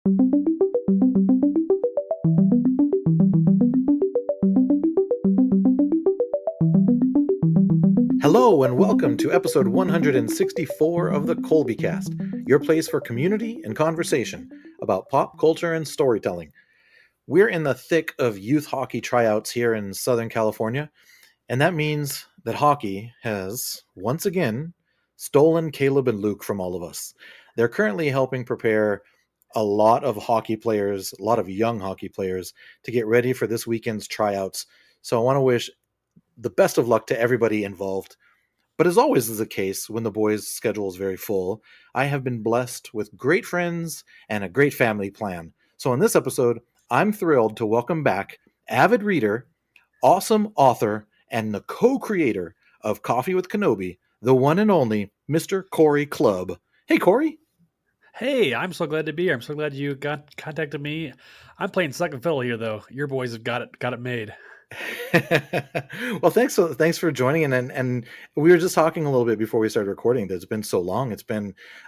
Hello and welcome to episode 164 of the Colby Cast, your place for community and conversation about pop culture and storytelling. We're in the thick of youth hockey tryouts here in Southern California, and that means that hockey has, once again, stolen Caleb and Luke from all of us. They're currently helping prepare a lot of hockey players, a lot of young hockey players, to get ready for this weekend's tryouts. So I want to wish the best of luck to everybody involved. But as always is the case when the boys' schedule is very full, I have been blessed with great friends and a great family plan. So in this episode, I'm thrilled to welcome back avid reader, awesome author, and the co-creator of Coffee with Kenobi, the one and only Mr. Cory Clubb. Hey, Cory. Hey, I'm so glad to be here. I'm so glad you contacted me. I'm playing second fiddle here, though. Your boys have got it made. Well, thanks for joining in, and we were just talking a little bit before we started recording that it's been so long.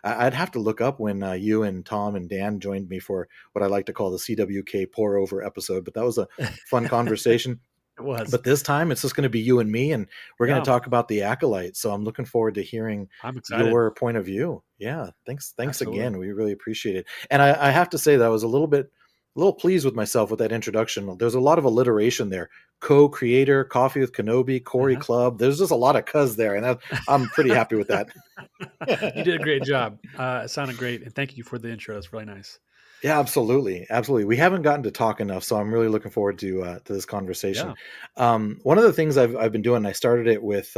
I'd have to look up when you and Tom and Dan joined me for what I like to call the CWK pour over episode, but that was a fun conversation. It was. But this time it's just going to be you and me, and we're going to talk about the Acolyte. So I'm looking forward to hearing your point of view. Yeah, thanks Absolutely. Again. We really appreciate it. And I have to say that I was a little pleased with myself with that introduction. There's a lot of alliteration there. Co-creator, Coffee with Kenobi, Cory Clubb. There's just a lot of cuz there, and I'm pretty happy with that. You did a great job. It sounded great, and thank you for the intro. It's really nice. Yeah, absolutely. We haven't gotten to talk enough, so I'm really looking forward to this conversation. Yeah. One of the things I've been doing, I started it with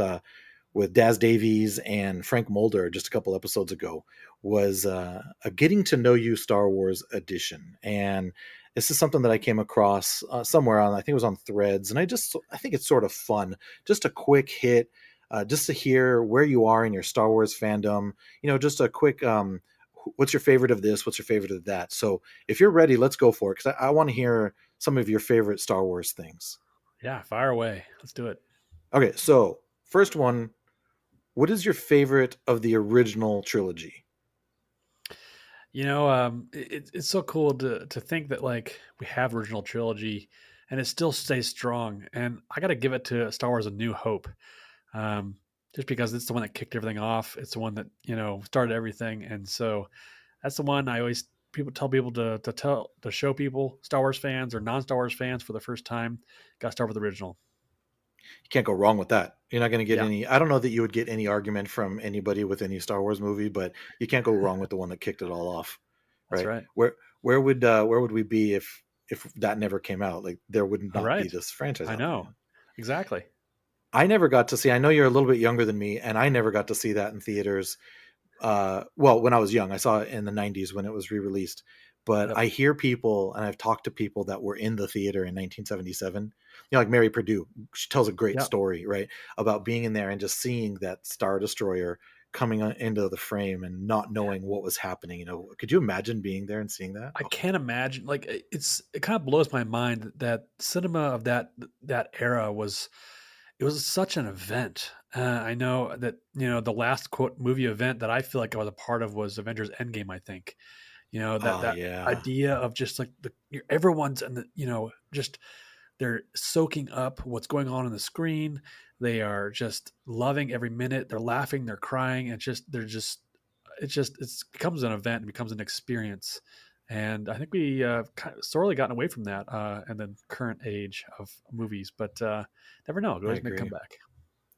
Daz Davies and Frank Mulder just a couple episodes ago, was a Getting to Know You Star Wars edition. And this is something that I came across somewhere on, I think it was on Threads. And I think it's sort of fun, just a quick hit, just to hear where you are in your Star Wars fandom, just a quick, what's your favorite of this? What's your favorite of that? So if you're ready, let's go for it. Cause I want to hear some of your favorite Star Wars things. Yeah. Fire away. Let's do it. Okay. So first one, what is your favorite of the original trilogy? It's so cool to think that like we have original trilogy and it still stays strong. And I got to give it to Star Wars: A New Hope, just because it's the one that kicked everything off. It's the one that started everything, and so that's the one I always tell people to show people, Star Wars fans or non-Star Wars fans, for the first time. Got to start with the original. You can't go wrong with that. You're not going to get any. I don't know that you would get any argument from anybody with any Star Wars movie, but you can't go wrong with the one that kicked it all off. Right? That's right. Where would we be if that never came out? Like there would not be this franchise. I know exactly. I never got to see. I know you're a little bit younger than me, and I never got to see that in theaters. Well, when I was young, I saw it in the 90s when it was re-released. But I hear people, and I've talked to people that were in the theater in 1977. Like Mary Purdue, she tells a great story, right, about being in there and just seeing that Star Destroyer coming into the frame and not knowing what was happening. Could you imagine being there and seeing that? I can't imagine. Like it kind of blows my mind that cinema of that era was such an event. I know that the last quote movie event that I feel like I was a part of was Avengers Endgame. I think. Idea of just like everyone's and just they're soaking up what's going on the screen. They are just loving every minute. They're laughing, they're crying, and it becomes an event, it becomes an experience. And I think we kind of sorely gotten away from that in the current age of movies, but never know. It always may come back.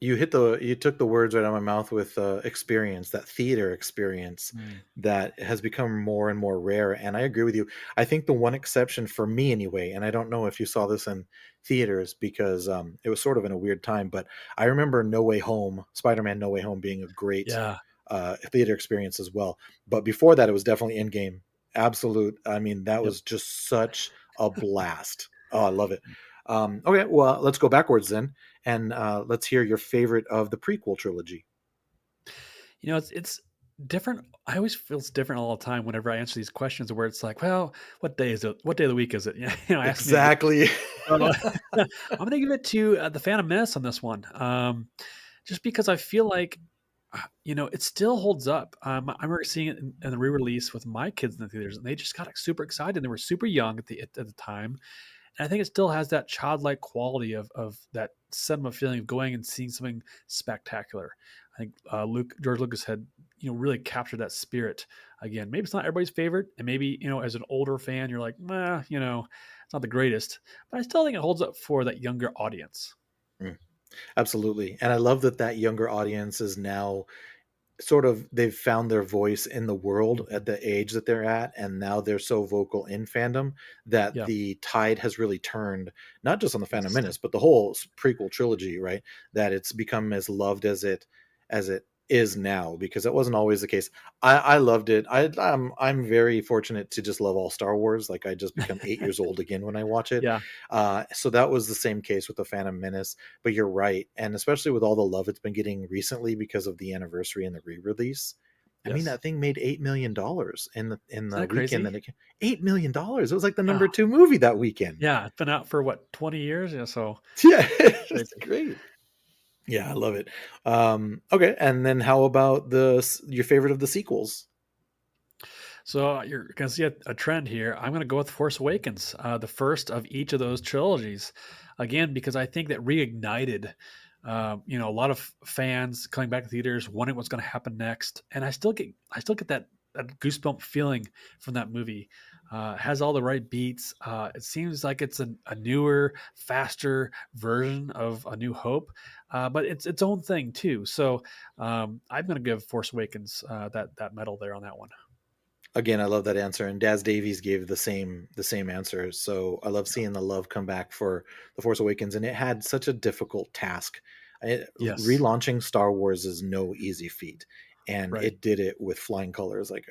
You took the words right out of my mouth with experience, that theater experience that has become more and more rare. And I agree with you. I think the one exception for me anyway, and I don't know if you saw this in theaters because it was sort of in a weird time, but I remember Spider-Man No Way Home being a great theater experience as well. But before that, it was definitely Endgame. Absolute. I mean, that was just such a blast. Oh, I love it. Okay, well, let's go backwards then, and let's hear your favorite of the prequel trilogy. It's different. I always feel it's different all the time whenever I answer these questions, where it's like, well, what day is it? What day of the week is it? Exactly. I'm going to give it to the Phantom Menace on this one, just because I feel like It still holds up. I remember seeing it in the re-release with my kids in the theaters, and they just got, like, super excited. They were super young at the time, and I think it still has that childlike quality of that cinema feeling of going and seeing something spectacular. I think, George Lucas had, really captured that spirit again. Maybe it's not everybody's favorite, and maybe, as an older fan, you're like, "Nah, it's not the greatest," but I still think it holds up for that younger audience. Mm, absolutely. And I love that that younger audience is now sort of they've found their voice in the world Mhm. at the age that they're at, and now they're so vocal in fandom that Yeah. the tide has really turned, not just on the Phantom Yes. Menace but the whole prequel trilogy, right? That it's become as loved as it is now, because it wasn't always the case. I loved it. I'm very fortunate to just love all Star Wars. Like, I just become 8 years old again when I watch it. Yeah. So that was the same case with the Phantom Menace. But you're right, and especially with all the love it's been getting recently because of the anniversary and the re-release. I mean, Yes. that thing made $8 million in Isn't the that weekend crazy? that it came. $8 million. It was like the Yeah. number 2 movie that weekend. Yeah, it's been out for what, 20 years? Yeah, so Yeah, it's crazy. great. Yeah, I love it. Okay, and then how about your favorite of the sequels? So you're gonna see a trend here. I'm gonna go with Force Awakens, the first of each of those trilogies. Again, because I think that reignited, a lot of fans coming back to theaters, wondering what's going to happen next. And I still get that goosebump feeling from that movie. It has all the right beats. It seems like it's a newer, faster version of A New Hope, but it's its own thing too. So I'm going to give Force Awakens that medal there on that one. Again, I love that answer, and Daz Davies gave the same answer. So I love seeing the love come back for the Force Awakens, and it had such a difficult task. Yes. Relaunching Star Wars is no easy feat, and Right. it did it with flying colors. Like,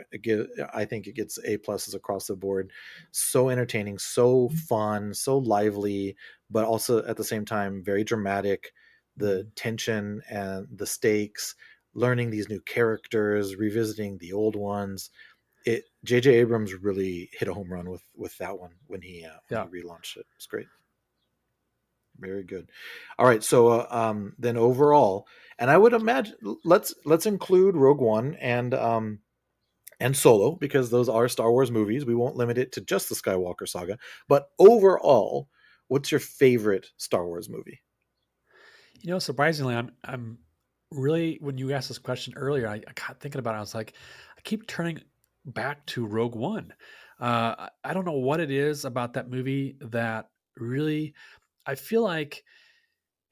I think it gets A pluses across the board. So entertaining, so fun, so lively, but also at the same time very dramatic. The Mhm. tension and the stakes, learning these new characters, revisiting the old ones. It JJ Abrams really hit a home run with that one when he Yeah. relaunched it. It's great. Very good. All right, so then overall, and I would imagine, let's include Rogue One and Solo, because those are Star Wars movies. We won't limit it to just the Skywalker saga, but overall, what's your favorite Star Wars movie? Surprisingly, I'm really, when you asked this question earlier, I got thinking about it. I was like, I keep turning back to Rogue One. I don't know what it is about that movie that really, I feel like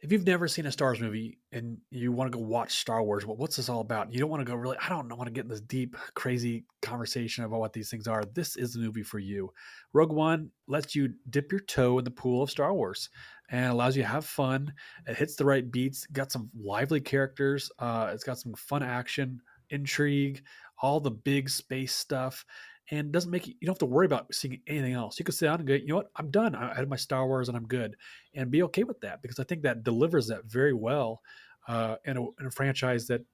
if you've never seen a Star Wars movie and you want to go watch Star Wars, well, what's this all about? You don't want to go really, I don't want to get in this deep, crazy conversation about what these things are. This is the movie for you. Rogue One lets you dip your toe in the pool of Star Wars and allows you to have fun. It hits the right beats, got some lively characters, it's got some fun action, intrigue, all the big space stuff. And doesn't make you don't have to worry about seeing anything else. You can sit down and go, you know what, I'm done. I had my Star Wars and I'm good, and be okay with that, because I think that delivers that very well in a franchise that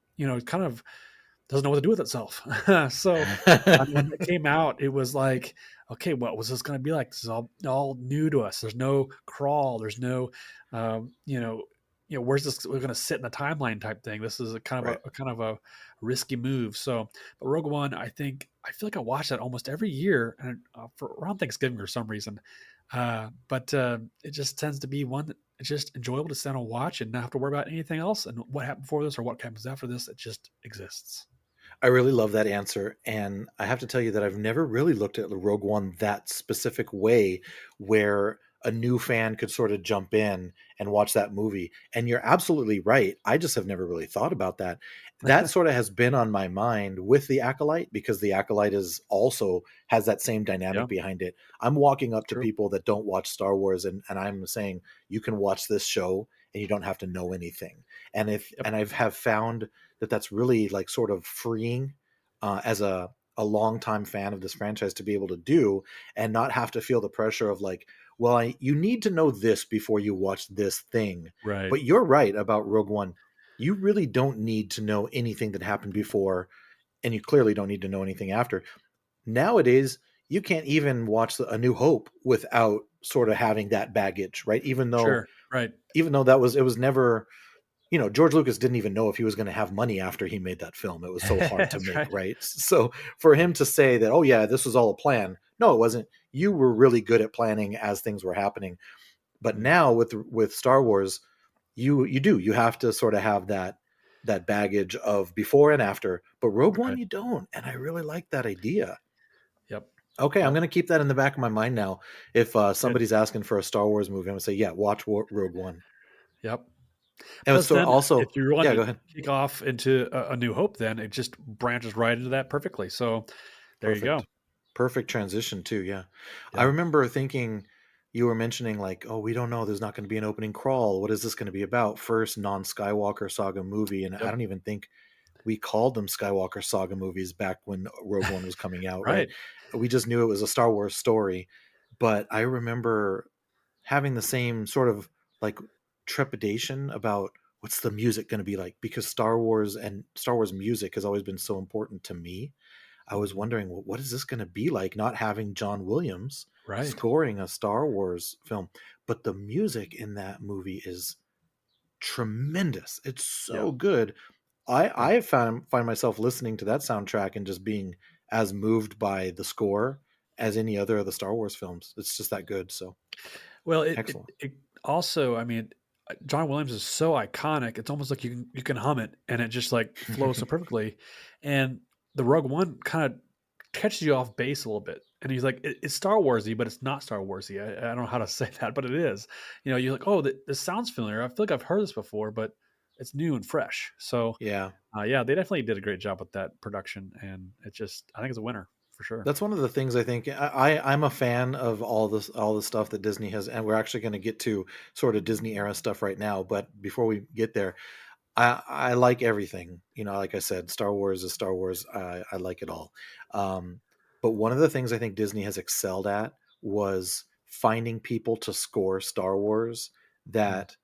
kind of doesn't know what to do with itself. So when it came out, it was like, okay, what was this going to be like? This is all new to us. There's no crawl. There's no, um, you know, where's this? We're going to sit in the timeline type thing. This is a kind of Right. a risky move. So, but Rogue One, I feel like I watch that almost every year, and for around Thanksgiving for some reason. But it just tends to be one that it's just enjoyable to sit and watch and not have to worry about anything else and what happened before this or what happens after this. It just exists. I really love that answer, and I have to tell you that I've never really looked at the Rogue One that specific way, where a new fan could sort of jump in and watch that movie. And you're absolutely right. I just have never really thought about that. That sort of has been on my mind with the Acolyte, because the Acolyte is also has that same Yeah, dynamic behind it. I'm walking up to true. people that don't watch Star Wars, and I'm saying, you can watch this show and you don't have to know anything. Yep. And I've have found that that's really like sort of freeing, as a longtime fan of this franchise, to be able to do, and not have to feel the pressure of like, well, you need to know this before you watch this thing. Right. But you're right about Rogue One. You really don't need to know anything that happened before, and you clearly don't need to know anything after. Nowadays, you can't even watch A New Hope without sort of having that baggage, right? Sure. Right. Even though that was it was never George Lucas didn't even know if he was going to have money after he made that film. It was so hard to That's make, right. right? So for him to say that, oh yeah, this was all a plan. No, it wasn't. You were really good at planning as things were happening. But Mm, now with Star Wars, you have to sort of have that baggage of before and after. But Rogue One, right. you don't, and I really like that idea. Yep. Okay, I'm Yep. going to keep that in the back of my mind now. If Good. somebody's asking for a Star Wars movie, I'm going to say, yeah, watch Rogue One. Yep. And Plus, so then also, if you want yeah, to go ahead. kick off into a New Hope, then it just branches right into that perfectly. So there you go. Perfect. Perfect transition too, yeah. I Yep. remember thinking you were mentioning like, "Oh, we don't know, there's not gonna be an opening crawl. What is this gonna be about?" First non-Skywalker saga movie, and I Yep. don't even think we called them Skywalker saga movies back when Rogue One was coming out, right? Right. We just knew it was a Star Wars story. But I remember having the same sort of like trepidation about what's the music going to be like, because Star Wars music has always been so important to me. I was Mhm. wondering, well, what is this going to be like not having John Williams Right. scoring a Star Wars film? But the music in that movie is tremendous. It's so Yep. good. Yep. I find myself listening to that soundtrack and just being as moved by the score as any other of the Star Wars films. It's just that good. So Well, excellent. it also, I mean, John Williams is so iconic. It's almost like you can hum it, and it just like flows so perfectly. And the Rogue One kind of catches you off base a little bit. And he's like, it's Star Warsy, but it's not Star Warsy. I don't know how to say that, but it is. You're like, oh, this sounds familiar. I feel like I've heard this before, but it's new and fresh. So, Yeah. yeah, they definitely did a great job with that production, and I think it's a winner for sure. That's one of the things I think I'm a fan of all the stuff that Disney has, and we're actually going to get to sort of Disney era stuff right now. But before we get there, I like everything. Like I said, Star Wars is Star Wars. I like it all. Um, but one of the things I think Disney has excelled at was finding people to score Star Wars Mm, that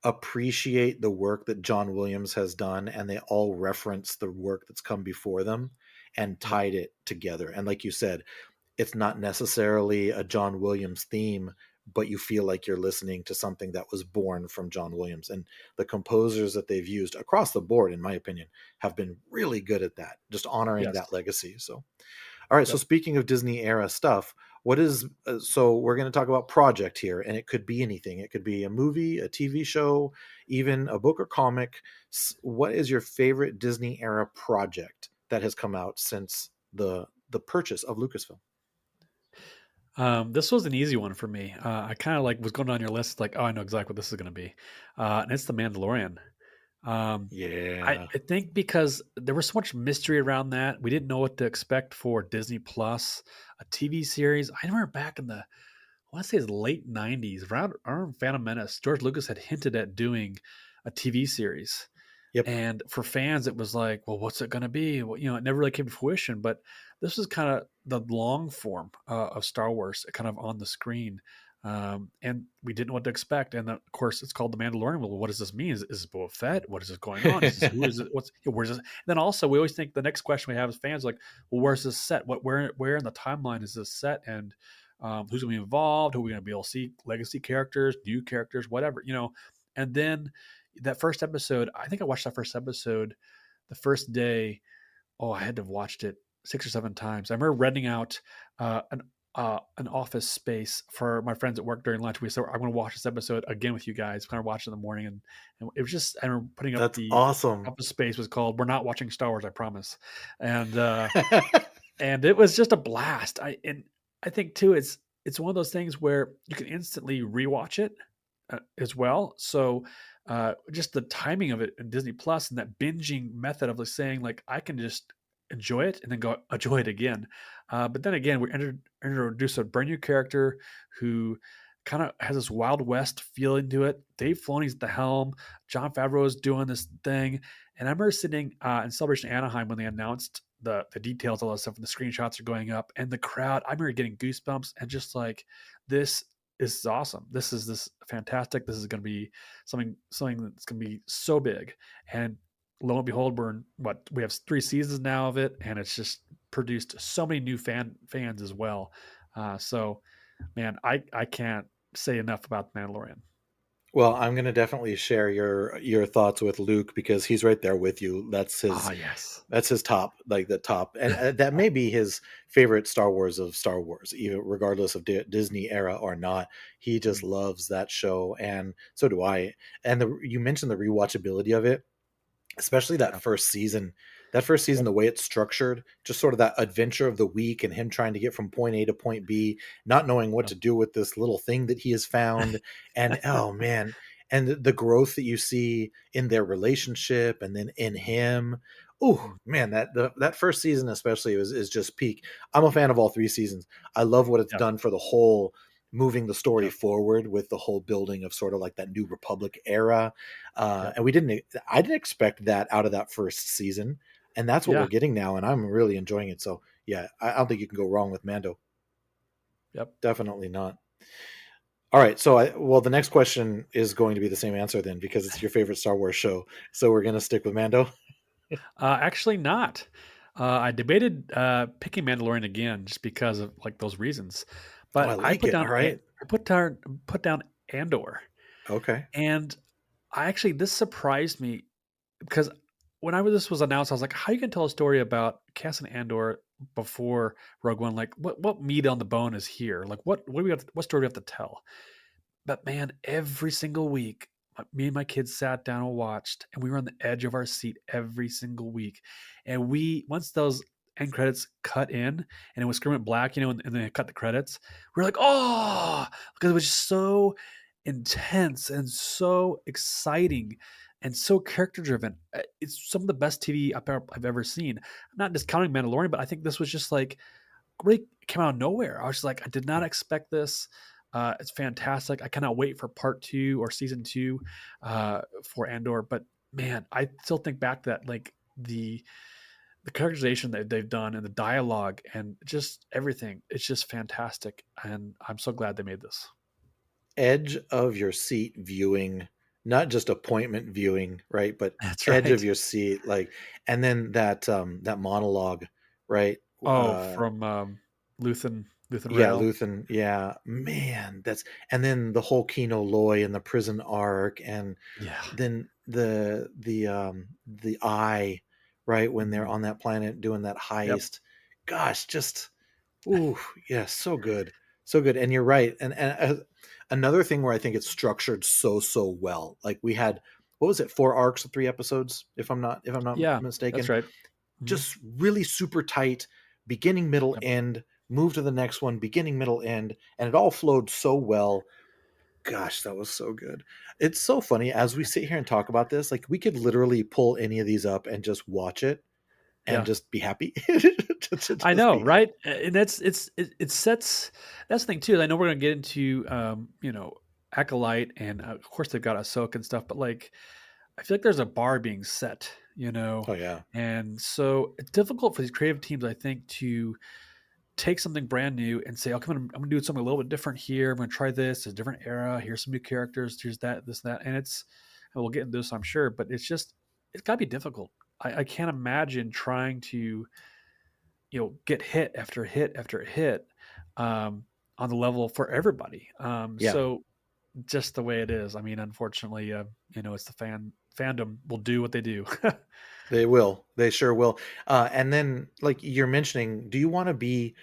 appreciate the work that John Williams has done, and they all reference the work that's come before them and yep. tied it together. And like you said, it's not necessarily a John Williams theme, but you feel like you're listening to something that was born from John Williams. And the composers that they've used across the board, in my opinion, have been really good at that, just honoring Yes. that legacy. So all right. So Yep. speaking of Disney era stuff, what is so we're going to talk about project here, and it could be anything. It could be a movie, a TV show, even a book or comic. What is your favorite Disney era project that has come out since the purchase of Lucasfilm? This was an easy one for me. I kind of like was going down your list, like, oh, I know exactly what this is going to be, and it's the Mandalorian. Um, I, Yeah. I think because there was so much mystery around that, we didn't know what to expect for Disney Plus, a TV series. I remember back in I want to say it's late '90s, around Phantom Menace, George Lucas had hinted at doing a TV series, Yep. and for fans, it was like, well, what's it going to be? Well, it never really came to fruition. But this was kind of the long form of Star Wars, kind of on the screen. And we didn't know what to expect. And of course, it's called The Mandalorian. Well, what does this mean? Is this Boba Fett? What is this going on? Is this who is it? Where's this? And then also, we always think the next question we have as fans, like, well, where's this set? Where in the timeline is this set? And who's going to be involved? Who are we going to be able to see? Legacy characters, new characters, whatever. And then that first episode, I think I watched that first episode the first day. Oh, I had to have watched it 6 or 7 times. I remember renting out an office space for my friends at work during lunch. We said, I'm going to watch this episode again with you guys. Kind of watch it in the morning, and it was just I remember putting up That's the awesome. office space was called "We're Not Watching Star Wars, I Promise," and it was just a blast. I think too, it's one of those things where you can instantly rewatch it as well. So just the timing of it in Disney Plus and that binging method of like saying like I can just enjoy it and then go enjoy it again. But then again, we introduce a brand new character who kind of has this Wild West feeling to it. Dave Filoni's at the helm. John Favreau is doing this thing. And I remember sitting in Celebration Anaheim when they announced the details, all that stuff, and the screenshots are going up, and the crowd. I remember getting goosebumps and just like this is awesome. This fantastic. This is going to be something that's going to be so big. And lo and behold, we're in what we have 3 seasons now of it, and it's just produced so many new fans as well. So man, I can't say enough about the Mandalorian. Well, I'm gonna definitely share your thoughts with Luke because he's right there with you. Ah, yes. That's his top, like the top, and that may be his favorite Star Wars of Star Wars, even regardless of Disney era or not. He just Mm, loves that show, and so do I. And you mentioned the rewatchability of it, especially yeah. that first season, Yep. the way it's structured, just sort of that adventure of the week and him trying to get from point A to point B, not knowing what Yep. to do with this little thing that he has found. And oh man, and the growth that you see in their relationship and then in him. Oh Mm, man, that first season especially is just peak. I'm a fan of all three seasons. I love what it's yep. done for the whole, moving the story Yep. forward with the whole building of sort of like that New Republic era. Yep. And I didn't expect that out of that first season, and that's what we're Yeah. getting now, and I'm really enjoying it. So yeah, I don't think you can go wrong with Mando. Yep. Definitely not. All right, so well, the next question is going to be the same answer then because it's your favorite Star Wars show. So we're gonna stick with Mando. Actually not. I debated, picking Mandalorian again just because of, like, those reasons, Oh, I but like it. All right. I put down Andor, Okay. and I actually this surprised me because whenever this was announced, I was like, "How you can tell a story about Cassian Andor before Rogue One? Like, what meat on the bone is here? Like, what do we have? What story do we have to tell?" But man, every single week, me and my kids sat down and watched, and we were on the edge of our seat every single week. And once those end credits cut in, and it was screaming black, and then it cut the credits, we are like, oh, because it was just so intense and so exciting and so character driven. It's some of the best TV I've ever seen. I'm not discounting Mandalorian, but I think this was just like really came out of nowhere. I was just like, I did not expect this. It's fantastic. I cannot wait for part two or season two for Andor. But man, I still think back to that like the characterization that they've done and the dialogue and just everything. It's just fantastic, and I'm so glad they made this. Edge of your seat viewing, not just appointment viewing, right? But That's edge of right. your seat, like, and then that monologue, right? Oh, from Luthen Yeah, Rail. Luthen. Yeah, man, that's, and then the whole Kino Loy and the prison arc, and Yeah. then the eye, right, when they're Mhm. on that planet doing that Yep. heist. Gosh, just ooh, yeah, so good, so good. And you're right. And another thing where I think it's structured so well. Like we had, what was it, 4 arcs of 3 episodes, if I'm not Yeah, that's mistaken, right. Mhm. just really super tight, beginning, middle, Yep. end, move to the next one, beginning, middle, end, and it all flowed so well. Gosh, that was so good. It's so funny as we sit here and talk about this, like we could literally pull any of these up and just watch it and Yeah. just be happy. I Just know, be happy. right? And it sets that's the thing too. I know we're gonna get into Acolyte, and of course they've got Ahsoka and stuff, but like I feel like there's a bar being set, Oh yeah. and so it's difficult for these creative teams, I think, to take something brand new and say, "Okay, I'm gonna do something a little bit different here. I'm gonna try this. It's a different era. Here's some new characters. Here's that, this, that." And and we'll get into this, I'm sure, but it's got to be difficult. I can't imagine trying to get hit after hit after hit on the level for everybody. Yeah. So just the way it is. I mean, unfortunately, it's the fandom will do what they do. They will. They sure will. And then, like you're mentioning, do you want to be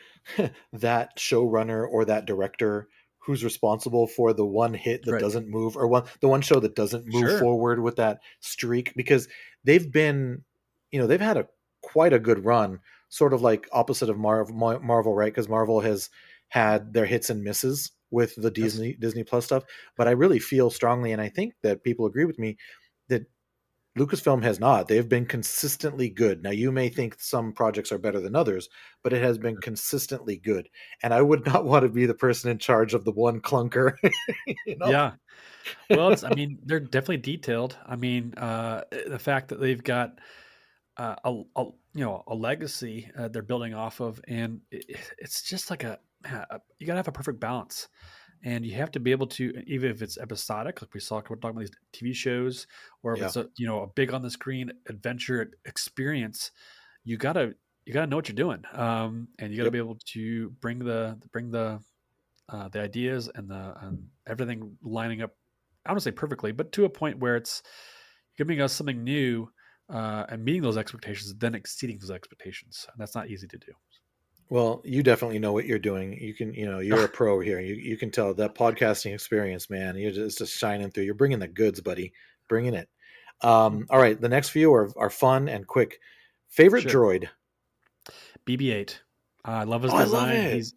that showrunner or that director who's responsible for the one hit that Right. doesn't move, or the one show that doesn't move Sure. forward with that streak? Because they've been, they've had a quite a good run, sort of like opposite of Marvel, right? Because Marvel has had their hits and misses with the Yes. Disney Plus stuff. But I really feel strongly, and I think that people agree with me, that Lucasfilm has not. They've been consistently good. Now, you may think some projects are better than others, but it has been consistently good. And I would not want to be the person in charge of the one clunker, you know? Yeah. Well, I mean, they're definitely detailed. I mean, the fact that they've got a legacy they're building off of, and it's just like you gotta have a perfect balance, and you have to be able to, even if it's episodic, like we're talking about these TV shows, or if Yeah. it's a big on the screen adventure experience, you gotta know what you're doing, and you gotta Yep. be able to bring the ideas and everything lining up I don't say perfectly, but to a point where it's giving us something new and meeting those expectations, then exceeding those expectations. And that's not easy to do. Well, you definitely know what you're doing. You can, you're a pro here. You can tell that podcasting experience, man. It's just shining through. You're bringing the goods, buddy. Bringing it. All right, the next few are fun and quick. Favorite Sure. droid? BB-8. I love his Oh, I love design. it.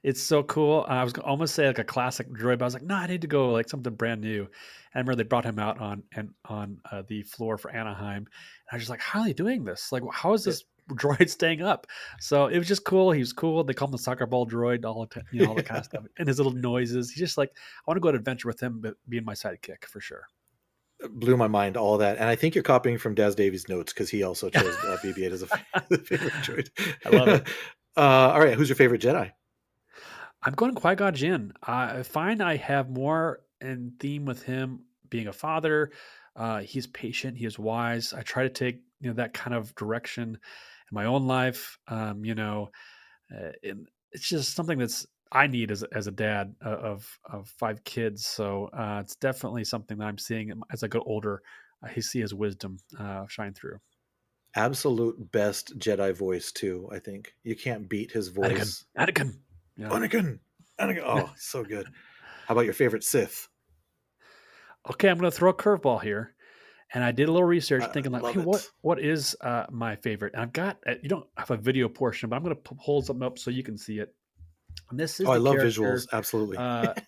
It's so cool. I was almost say like a classic droid, but I was like, no, I need to go like something brand new. And I remember they brought him out on the floor for Anaheim. And I was just like, how are they doing this? Like, how is this droid staying up? So it was just cool. He was cool. They call him the soccer ball droid, all the kind of stuff, and his little noises. He's just like, I want to go on an adventure with him, but being my sidekick for sure. Blew my mind, all that. And I think you're copying from Des Davies' notes because he also chose BB-8 as a favorite droid. I love it. All right, who's your favorite Jedi? I'm going Qui-Gon Jinn. I find I have more in theme with him being a father. He's patient. He is wise. I try to take that kind of direction in my own life. And it's just something that's I need as a dad of 5 kids. So it's definitely something that I'm seeing as I get older. I see his wisdom shine through. Absolute best Jedi voice too. I think you can't beat his Anakin, voice. Anakin. Yeah. Anakin, Anakin. Oh, so good. How about your favorite Sith? Okay, I'm going to throw a curveball here. And I did a little research I thinking like, love hey, it. what is my favorite? And I've got, you don't have a video portion, but I'm going to hold something up so you can see it. And this is Oh, I the love visuals. character. Absolutely.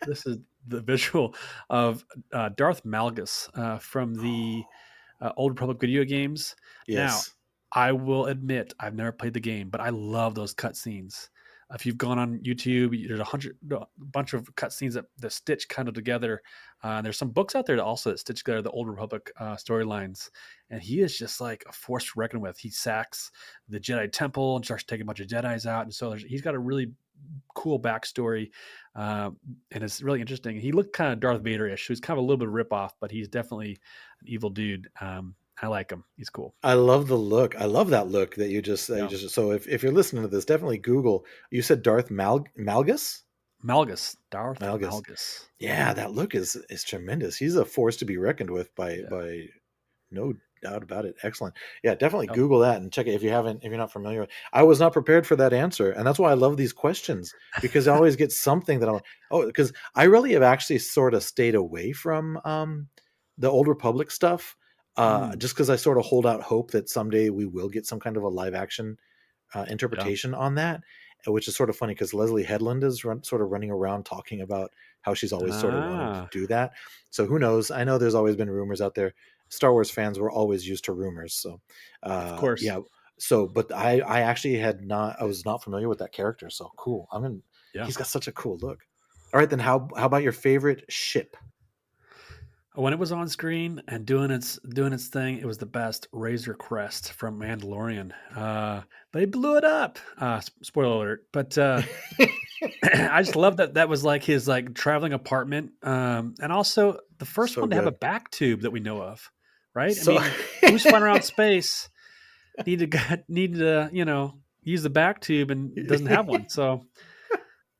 This is the visual of Darth Malgus from the Old Republic video games. Now, Yes. I will admit I've never played the game, but I love those cutscenes. If you've gone on YouTube, there's a bunch of cutscenes that stitch kind of together. There's some books out there that also that stitch together the Old Republic storylines, and he is just like a force to reckon with. He sacks the Jedi Temple and starts taking a bunch of Jedi's out, and so he's got a really cool backstory, and it's really interesting. He looked kind of Darth Vader-ish. He was kind of a little bit of rip off, but he's definitely an evil dude. I like him. He's cool. I love the look. I love that look that you Yeah. just. So if you're listening to this, definitely Google. You said Darth Malgus. Darth Malgus. Malgus. Yeah, that look is tremendous. He's a force to be reckoned with Yeah. by no doubt about it. Excellent. Yeah, definitely Yep. Google that and check it if you're not familiar with. I was not prepared for that answer, and that's why I love these questions because I always get something that I'm like, oh, because I really have actually sort of stayed away from the Old Republic stuff, just because I sort of hold out hope that someday we will get some kind of a live action Yeah. interpretation on that, which is sort of funny because Leslie Headland is sort of running around talking about how she's always sort of wanted to do that. So who knows? I know there's always been rumors out there. Star Wars fans were always used to rumors. So, Of course. yeah. So, but I actually I was not familiar with that character. So cool. Yeah. He's got such a cool look. All right, then how about your favorite ship? When it was on screen and doing its thing, it was the best. Razor Crest from Mandalorian. They blew it up. Spoiler alert. But I just love that was like his like traveling apartment. And also the first So one to have a good. back tube that we know of, right? So I mean, who's flying around space needed to use the back tube and doesn't have one. So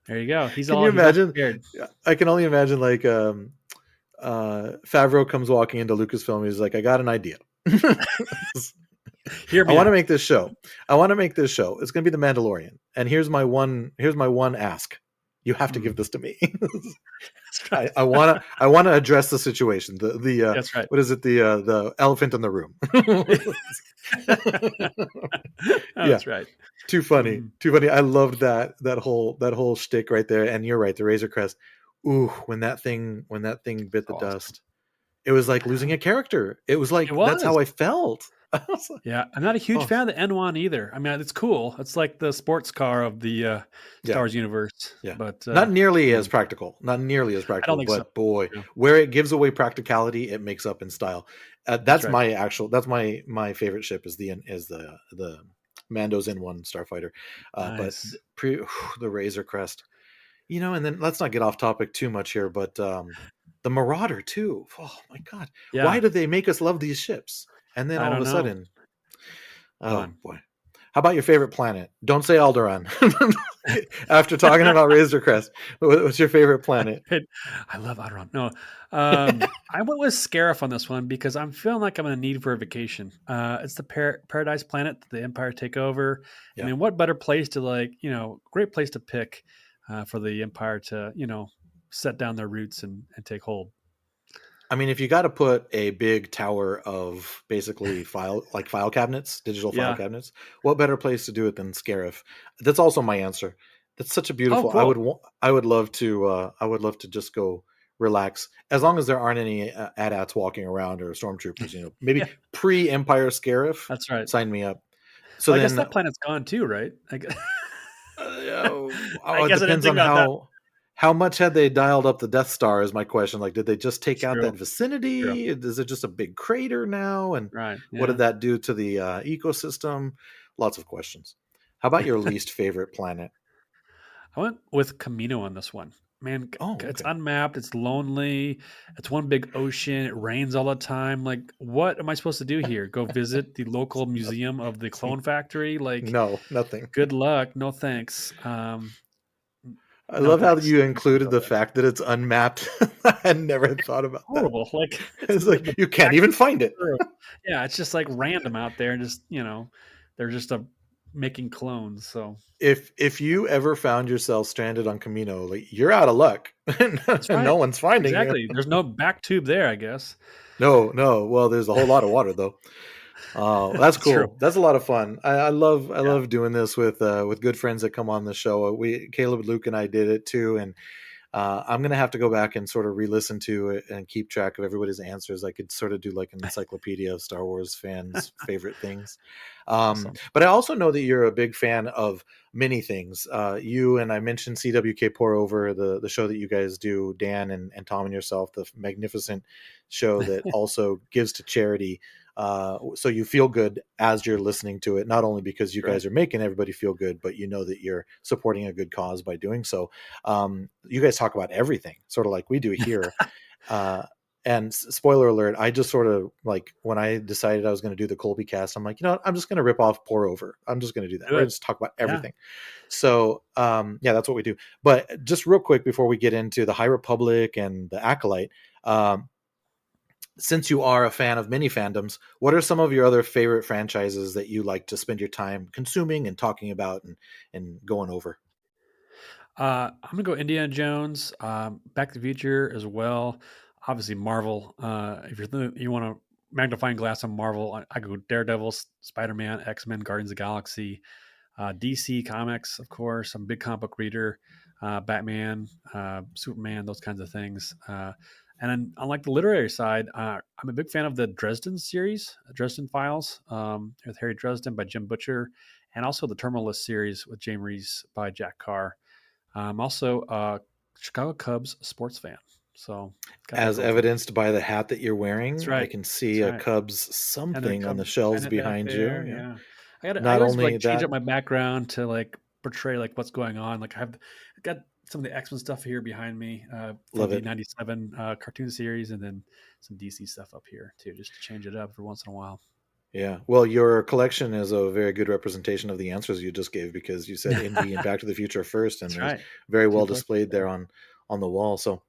there you go. He's can all you imagine? prepared. I can only imagine like Favreau comes walking into Lucasfilm. He's like, I got an idea. Hear me I want to out. make this show. It's going to be The Mandalorian. And here's my one ask. You have to give this to me. That's right. I want to address the situation. The That's right. what is it? The elephant in the room. That's right. Too funny. Too funny. I loved that whole shtick right there. And you're right. The Razor Crest. Ooh, when that thing bit the Awesome. dust, it was like losing a character. It was like that's how I felt. Yeah, I'm not a huge fan of the N1 either. I mean, it's cool. It's like the sports car of the Star Wars universe. Yeah, but not nearly as practical. Not nearly as I practical. don't think But so. boy, Yeah. where it gives away practicality, it makes up in style. That's right. my favorite ship is the Mando's N1 Starfighter. Nice. But the Razor Crest, and then let's not get off topic too much here. But the Marauder too. Oh my God, Yeah. why do they make us love these ships? And then I all of don't a know. sudden, oh boy. How about your favorite planet? Don't say Alderaan. After talking about Razor Crest, what's your favorite planet? It I love Aderon. No, I went with Scarif on this one because I'm feeling like I'm in a need for a vacation. It's the Paradise Planet that the Empire take over. I Yeah. mean, what better place to great place to pick for the Empire to set down their roots and take hold. I mean, if you got to put a big tower of basically file cabinets, digital file Yeah. cabinets, what better place to do it than Scarif? That's also my answer. That's such a Oh, beautiful. cool. I would love to. I would love to just go relax, as long as there aren't any AT-ATs walking around or stormtroopers. Maybe Yeah, pre-Empire Scarif. that's right. Sign me up. So Well, I guess then, that planet's gone too, right? I it guess I didn't depends think on about that. how much had they dialed up the Death Star is my question. Like, did they just take out True. that True. vicinity? Is it just a big crater now? And Right. what did Yeah. that do to the ecosystem? Lots of questions. How about your least favorite planet? I went with Camino on this one. Man, Oh, it's okay. unmapped. It's lonely. It's one big ocean. It rains all the time. Like, what am I supposed to do here? Go visit the local museum of the clone factory? Like, No, nothing. good luck. No thanks. I No love how thanks. you I'm just gonna included go the there. fact that it's unmapped. I never thought about that. Horrible. Like, it's It's the like you can't back even find it. through. Yeah, it's just like random out there, and just they're just making clones. So If you ever found yourself stranded on Camino, like you're out of luck. that's No right. one's finding you. Exactly. There's no back tube there, I guess. No, no. Well, there's a whole lot of water though. That's That's true. cool. That's a lot of fun. I Yeah. love doing this with good friends that come on the show. We Caleb, Luke, and I did it too, and I'm gonna have to go back and sort of re-listen to it and keep track of everybody's answers. I could sort of do like an encyclopedia of Star Wars fans' favorite things. Awesome. But I also know that you're a big fan of many things. You and I mentioned CWK Pour Over, the show that you guys do, Dan and Tom and yourself, the magnificent show that also gives to charity. So you feel good as you're listening to it, not only because you That's right. guys are making everybody feel good, but you know that you're supporting a good cause by doing so. You guys talk about everything, sort of like we do here. Uh, and spoiler alert, I just sort of like when I decided I was going to do the Colby cast, I'm like, I'm just going to rip off Pour Over. I'm just going to do that. Do We're going it. to just talk about Yeah. everything. So, yeah, that's what we do. But just real quick before we get into the High Republic and the Acolyte, um, since you are a fan of many fandoms, what are some of your other favorite franchises that you like to spend your time consuming and talking about and going over? I'm gonna go Indiana Jones, Back to the Future as well. Obviously, Marvel. If you want a magnifying glass on Marvel, I go Daredevil, Spider Man, X Men, Guardians of the Galaxy, DC Comics, of course. I'm a big comic book reader. Batman, Superman, those kinds of things. And then, unlike the literary side, I'm a big fan of the Dresden series, Dresden Files, with Harry Dresden by Jim Butcher, and also the Terminal List series with James Reese by Jack Carr. I'm also a Chicago Cubs sports fan, so got that As going for me. evidenced by the hat that you're That's wearing, I right. can see That's a right. Cubs And their something on the Cub shelves pennant back behind you. there, Yeah. yeah. I Not always, only change that, up my background to, portray, what's going on, I got some of the X-Men stuff here behind me, for love the it. '97, cartoon series, and then some DC stuff up here too, just to change it up every once in a while. Yeah. Well, your collection is a very good representation of the answers you just gave because you said Indy and Back to the Future first, and That's there's right. very 2 well questions displayed there there. on the wall. So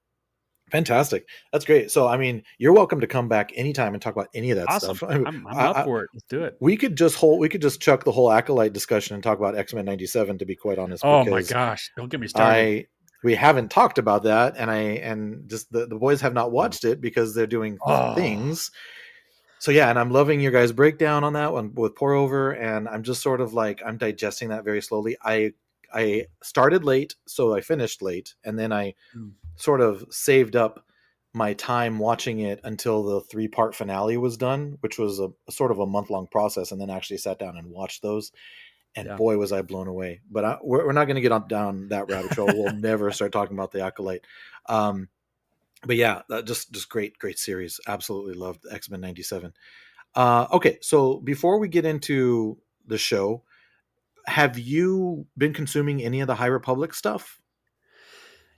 fantastic. That's great. So I mean, you're welcome to come back anytime and talk about any of that Awesome. stuff. I, mean, I'm up for it. Let's do it. we could just chuck the whole Acolyte discussion and talk about X-Men 97 to be quite honest, Oh my because gosh, don't get me started. I we haven't talked about that, and just the boys have not watched it because they're doing Oh, things. So yeah, and I'm loving your guys' breakdown on that one with Pour Over, and I'm just sort of like I'm digesting that very slowly. I started late, so I finished late, and then I mm, sort of saved up my time watching it until the 3-part finale was done, which was a sort of a month-long process, and then actually sat down and watched those. And yeah. boy, was I blown away! But we're not going to get down that rabbit trail. We'll never start talking about the Acolyte. Um, but yeah, just great series. Absolutely loved X-Men 97. Okay, so before we get into the show, have you been consuming any of the High Republic stuff?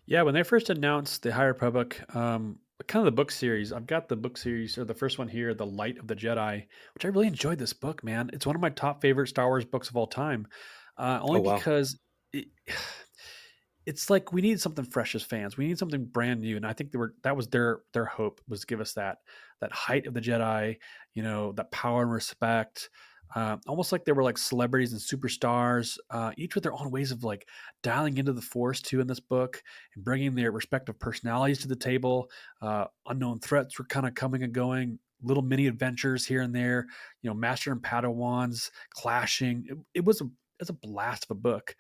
Yeah, when they first announced the High Republic, kind of the book series, I've got the book series, or the first one here, The Light of the Jedi, which I really enjoyed this book, man. It's one of my top favorite Star Wars books of all time. Oh Only wow, because it, it's like we need something fresh as fans. We need something brand new, and I think that was their hope, was to give us that height of the Jedi, that power and respect. Almost like they were like celebrities and superstars, each with their own ways of like dialing into the Force too in this book and bringing their respective personalities to the table. Unknown threats were kind of coming and going. Little mini adventures here and there, Master and Padawans clashing. It's a blast of a book.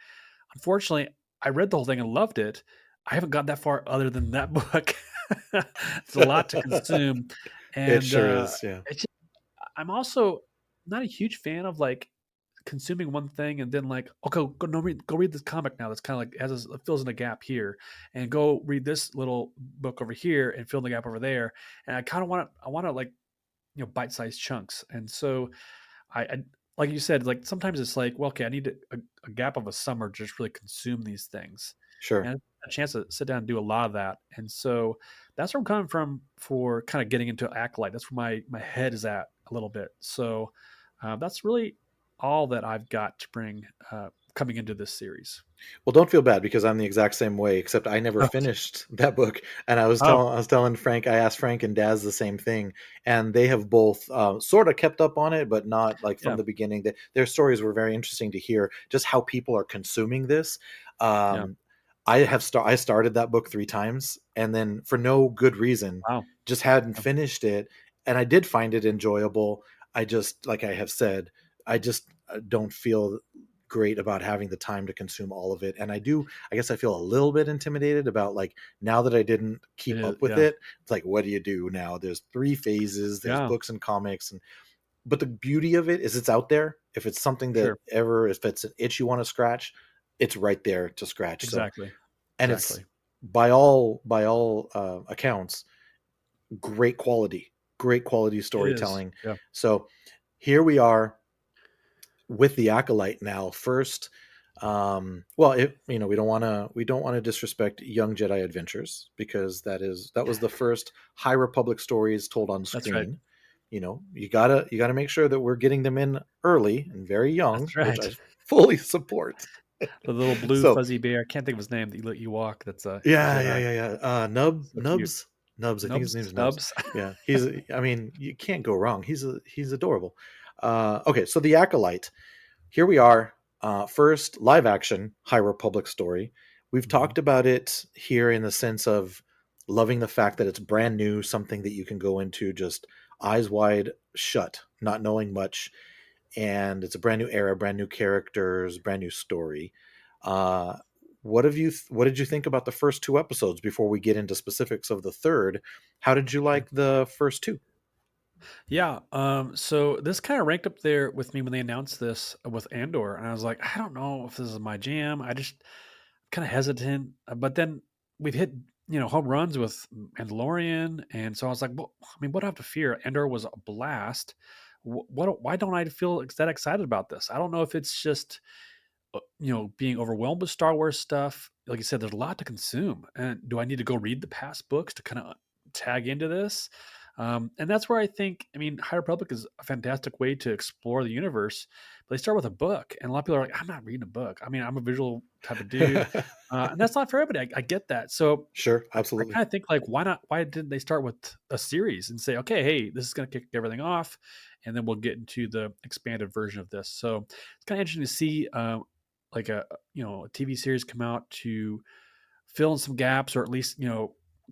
Unfortunately, I read the whole thing and loved it. I haven't got that far other than that book. It's a lot to consume, It and, sure is, yeah. it's just I'm also not a huge fan of, like, consuming one thing and then, like, "Okay, go read this comic now that's kinda like has a fills in a gap here, and go read this little book over here and fill in the gap over there," and I wanna, like, bite-sized chunks, and so I like you said, like, sometimes it's like, well, okay, I need a gap of a summer to just really consume these things, Sure. and a chance to sit down and do a lot of that, and so that's where I'm coming from for kinda getting into Acolyte. That's where my head is at a little bit, so, that's really all that I've got to bring, coming into this series. Well, don't feel bad because I'm the exact same way, except I never Oh, finished that book. And oh, I was telling Frank, I asked Frank and Daz the same thing, and they have both sort of kept up on it, but not like from yeah, the beginning. Their stories were very interesting to hear, just how people are consuming this. yeah. Um, I started that book 3 times, and then for no good reason, Wow. just hadn't Yeah, finished it. And I did find it enjoyable. I just, like I have said, I just don't feel great about having the time to consume all of it. And I guess I feel a little bit intimidated about, like, now that I didn't it keep is, up with yeah. it, it's like, what do you do now? There's 3 phases, there's Yeah, books and comics. And but the beauty of it is it's out there. If it's something sure. if it's an itch you want to scratch, it's right there to scratch. So, Exactly, and it's exactly. by all accounts, great quality It is, storytelling. yeah. So here we are with the Acolyte now. First, well, we don't want to disrespect Young Jedi Adventures, because that was the first High Republic stories told on That's right. screen. You gotta make sure that we're getting them in early and very young, That's which I right. fully support. The little blue So fuzzy bear, I can't think of his name that you let you walk, that's a yeah, Jedi. yeah, yeah. So cute. Nubs. I think his Nubs? name's Nubs. Snubs? Yeah, I mean, you can't go wrong. He's adorable. Okay, so the Acolyte. Here we are. First live action High Republic story. We've Mhm. talked about it here in the sense of loving the fact that it's brand new, something that you can go into just eyes wide shut, not knowing much, and it's a brand new era, brand new characters, brand new story. Uh, what did you think about the first 2 episodes before we get into specifics of the third? How did you Sure. like the first two? Yeah, so this kinda ranked up there with me when they announced this with Andor, and I was like, "I don't know if this is my jam." I just kinda hesitant, but then we've hit, home runs with Mandalorian, and so I was like, "Well, I mean, what do I have to fear?" Andor was a blast. Why don't I feel that excited about this? I don't know if it's just being overwhelmed with Star Wars stuff. Like you said, there's a lot to consume. And do I need to go read the past books to kind of tag into this? And that's where I think, I mean, High Republic is a fantastic way to explore the universe. But they start with a book, and a lot of people are like, I'm not reading a book. I mean, I'm a visual type of dude. And that's not for everybody. I get that. So Sure, I absolutely. kind of think like, why not? Why didn't they start with a series and say, okay, hey, this is going to kick everything off, and then we'll get into the expanded version of this. So it's kind of interesting to see, like a TV series come out to fill in some gaps, or at least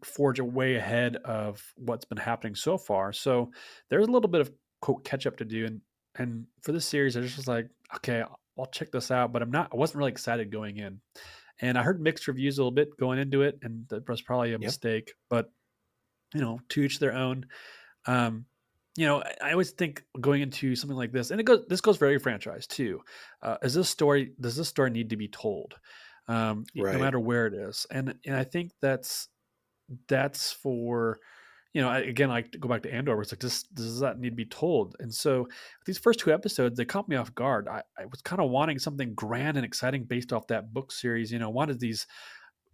forge a way ahead of what's been happening so far. So there's a little bit of quote catch up to do, and for this series, I just was like, okay, I'll check this out, but I wasn't really excited going in. And I heard mixed reviews a little bit going into it, and that was probably a Yep. mistake. But to each their own. Um, I always think going into something like this, and this goes for every franchise too. Does this story need to be told, no Right. matter where it is? And I think that's for again, I like to go back to Andor, where it's like, does that need to be told? And so these first 2 episodes, they caught me off guard. I was kind of wanting something grand and exciting based off that book series. Wanted these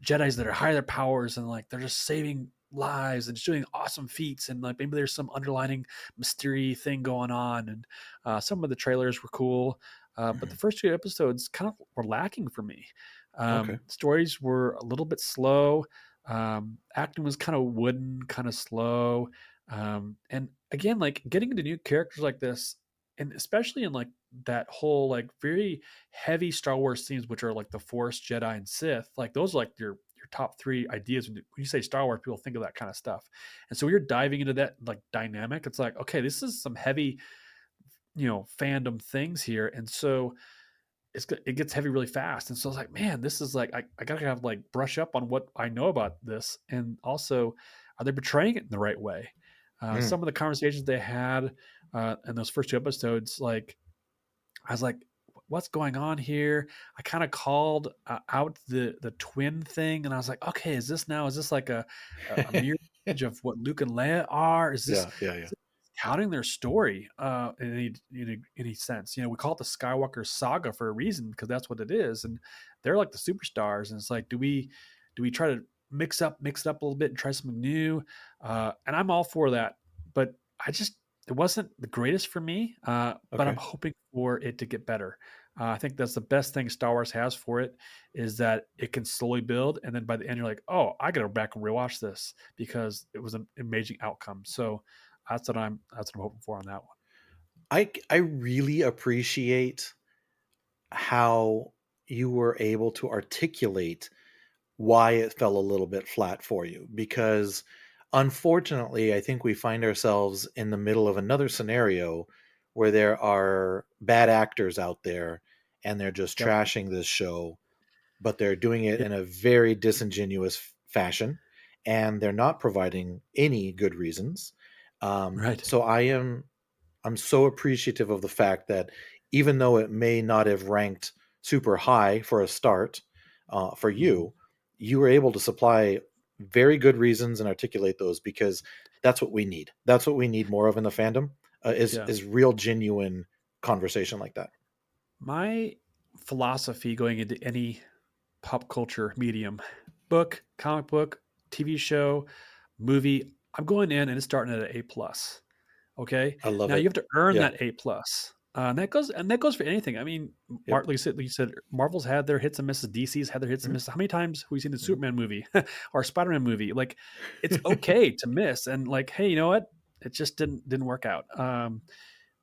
Jedis that are higher their powers, and like they're just saving lives and just doing awesome feats, and like maybe there's some underlining mystery thing going on. And some of the trailers were cool. But the first two episodes kind of were lacking for me. Okay. Stories were a little bit slow. Acting was kind of wooden, kind of slow. And again, like getting into new characters like this, and especially in like that whole like very heavy Star Wars themes, which are like the Force, Jedi, and Sith. Like those are like your top three ideas when you say Star Wars. People think of that kind of stuff, and so you're diving into that like dynamic. It's like, okay, this is some heavy, fandom things here, and so it gets heavy really fast. And so I was like, man, this is like I gotta have like brush up on what I know about this, and also, are they portraying it in the right way? Mm. Some of the conversations they had in those first two episodes, like I was like, what's going on here? I kind of called out the twin thing, and I was like, okay, is this like a mirror image of what Luke and Leia are? Yeah, yeah, yeah. Is it counting their story in any sense? We call it the Skywalker saga for a reason, because that's what it is, and they're like the superstars. And it's like, do we try to mix it up a little bit and try something new? And I'm all for that, but I just it wasn't the greatest for me, but I'm Okay. hoping for it to get better. I think that's the best thing Star Wars has for it, is that it can slowly build, and then by the end, you're like, oh, I got to go back and rewatch this because it was an amazing outcome. So that's what I'm hoping for on that one. I really appreciate how you were able to articulate why it fell a little bit flat for you, because unfortunately I think we find ourselves in the middle of another scenario where there are bad actors out there and they're just Yep. trashing this show, but they're doing it Yeah. in a very disingenuous fashion, and they're not providing any good reasons. Right. So I'm so appreciative of the fact that even though it may not have ranked super high for a start, for Mhm. you, you were able to supply very good reasons and articulate those, because that's what we need. That's what we need more of in the fandom, Yeah. is real, genuine conversation like that. My philosophy going into any pop culture medium, book, comic book, TV show, movie, I'm going in and it's starting at an A plus. Okay. I love Now you it. have to earn Yeah. that A plus. And that goes for anything. I mean, Yep. Like you said, Marvel's had their hits and misses. DC's had their hits and Mhm. misses. How many times have we seen the Mhm. Superman movie or Spider-Man movie? Like, it's okay to miss, and like, hey, you know what? It just didn't work out.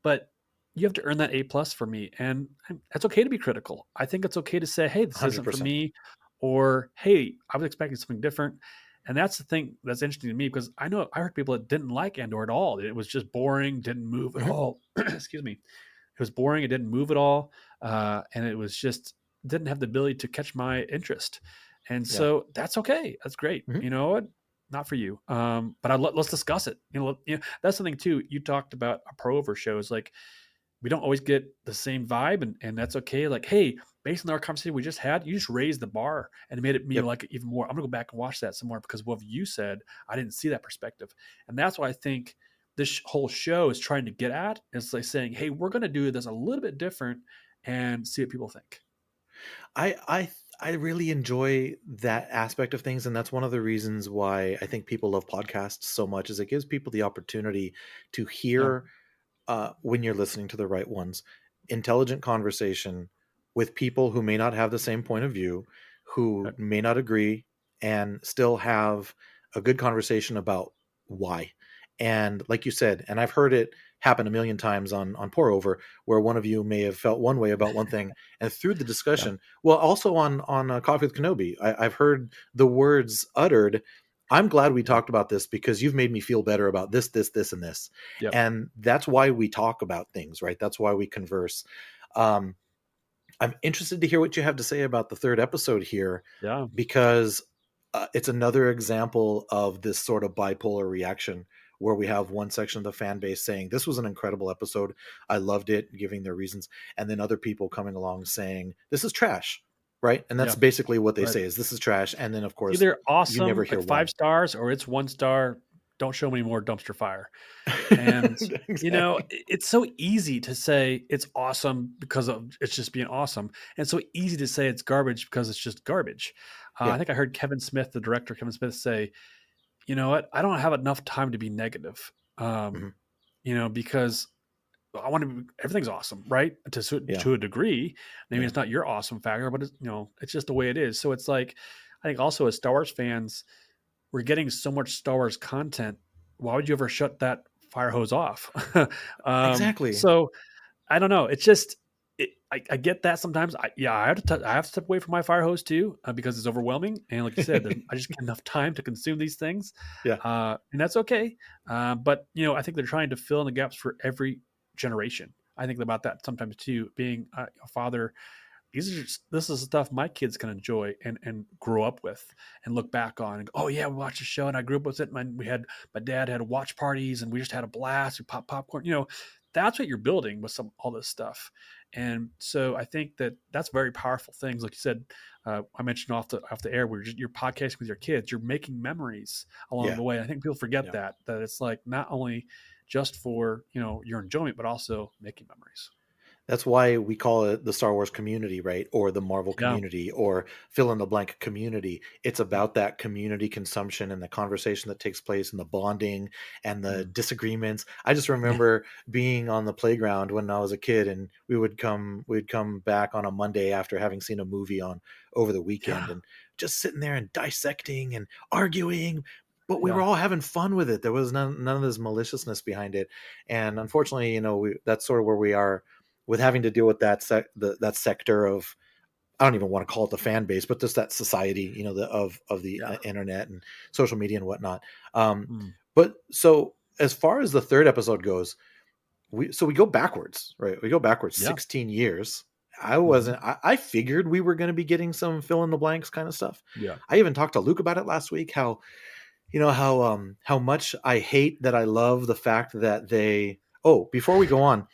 But you have to earn that A plus for me, and it's okay to be critical. I think it's okay to say, hey, this isn't for 100%. me, or hey, I was expecting something different. And that's the thing that's interesting to me, because I heard people that didn't like Andor at all. It was just boring, didn't move at Mhm. all. Excuse me. It was boring. It didn't move at all, and it was just didn't have the ability to catch my interest. And Yeah. so that's okay. That's great. Mhm. You know what? Not for you. But let's discuss it. That's something too. You talked about a pro over shows. Like, we don't always get the same vibe, and that's okay. Like, hey, based on our conversation we just had, you just raised the bar and made it me Yep. like it even more. I'm gonna go back and watch that some more because of what you said. I didn't see that perspective, and that's why I think this whole show is trying to get at. It's like saying, hey, we're gonna do this a little bit different and see what people think. I really enjoy that aspect of things, and that's one of the reasons why I think people love podcasts so much. Is it gives people the opportunity to Yeah, hear, when you're listening to the right ones, intelligent conversation with people who may not have the same point of view, who right. may not agree, and still have a good conversation about why. And like you said, and I've heard it happen a million times on Pour Over, where one of you may have felt one way about one thing, and through the Yeah, discussion, well, also on Coffee with Kenobi, I've heard the words uttered. I'm glad we yeah, talked about this because you've made me feel better about this, and this. yep, And that's why we talk about things, right? That's why we converse. um, I'm interested to hear what you have to say about the third episode here, yeah, because it's another example of this sort of bipolar reaction, where we have one section of the fan base saying this was an incredible episode, I loved it, giving their reasons, and then other people coming along saying this is trash, right? And that's yeah. basically what they Right. say, is this is trash, and then of It's course either you never awesome, hear like five why. stars, or it's 1 star. Don't show me more dumpster fire. And, Exactly. it's so easy to say it's awesome because of it's just being awesome, and so easy to say it's garbage because it's just garbage. I Yeah. think I heard Kevin Smith, the director Kevin Smith, say, "You know what? I don't have enough time to be negative." Um, Mhm. because I want to be, everything's awesome, right? Yeah. To a degree. Maybe Yeah. it's not your awesome factor, but it's, it's just the way it is. So it's like, I think also as Star Wars fans, we're getting so much Star Wars content. Why would you ever shut that fire hose off? Exactly. So I don't know. It's just I get that sometimes. I have to I have to step away from my fire hose too, because it's overwhelming. And like you said, I just get enough time to consume these things, Yeah. and that's okay. But I think they're trying to fill in the gaps for every generation. I think about that sometimes too. Being a father, this is stuff my kids can enjoy and grow up with and look back on and go, oh yeah, we watched the show and I grew up with it. My dad had watch parties and we just had a blast. We pop popcorn. That's what you're building with all this stuff. And so I think that that's very powerful things. Like you said, I mentioned off the air, where you're podcasting with your kids, you're making memories along Yeah. the way. I think people forget Yeah. that it's like not only just for your enjoyment, but also making memories. That's why we call it the Star Wars community, right? Or the Marvel Yeah. community, or fill in the blank community. It's about that community consumption and the conversation that takes place and the bonding and the Mm. disagreements. I just Yeah. remember being on the playground when I was a kid, and we'd come back on a Monday after having seen a movie on over the weekend, Yeah. and just sitting there and dissecting and arguing. But we were Yeah. all having fun with it. There was none of this maliciousness behind it. And unfortunately, that's sort of where we are with having to deal with that sector of, I don't even want to call it the fan base, but just that society, of the Yeah. internet and social media and whatnot. Um, Mm. but so as far as the third episode goes, we go backwards, right? We go backwards Yeah. 16 years. Mhm. I figured we were going to be getting some fill in the blanks kind of stuff. Yeah. I even talked to Luke about it last week. How much I hate that I love the fact that they. Oh, before we go on,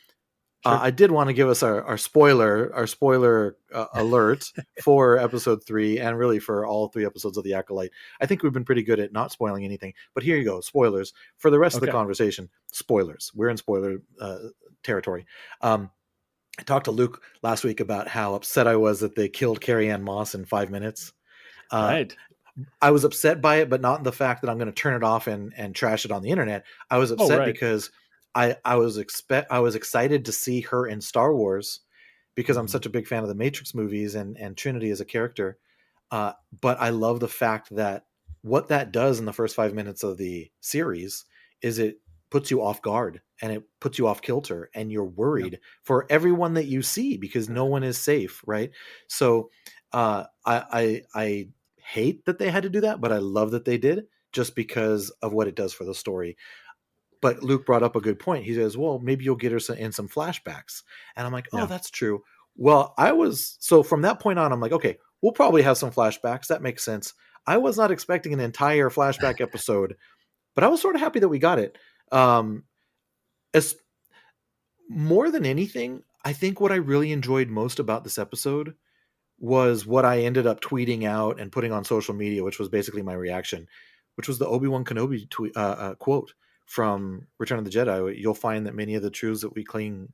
Sure. I did want to give us our spoiler alert for episode 3, and really for all 3 episodes of the Acolyte. I think we've been pretty good at not spoiling anything, but here you go, spoilers for the rest of the Okay. conversation. Spoilers. We're in spoiler territory. I talked to Luke last week about how upset I was that they killed Carrie Ann Moss in 5 minutes. Uh, Right. I was upset by it, but not in the fact that I'm going to turn it off and trash it on the internet. I was Oh, upset right. because I was excited to see her in Star Wars because I'm Mhm. such a big fan of the Matrix movies and Trinity as a character. But I love the fact that what that does in the first 5 minutes of the series is it puts you off guard and it puts you off kilter, and you're Yeah. worried for everyone that you see because no one is safe, right? So I hate that they had to do that, but I love that they did, just because of what it does for the story. But Luke brought up a good point. He says, "Well, maybe you'll get her in some flashbacks," and I'm like, "Oh, Yeah. that's true." Well, so from that point on, I'm like, "Okay, we'll probably have some flashbacks. That makes sense." I was not expecting an entire flashback episode, but I was sort of happy that we got it. Um, as More than anything, I think what I really enjoyed most about this episode was what I ended up tweeting out and putting on social media, which was basically my reaction, which was the Obi-Wan Kenobi quote from Return of the Jedi. You'll find that many of the truths that we cling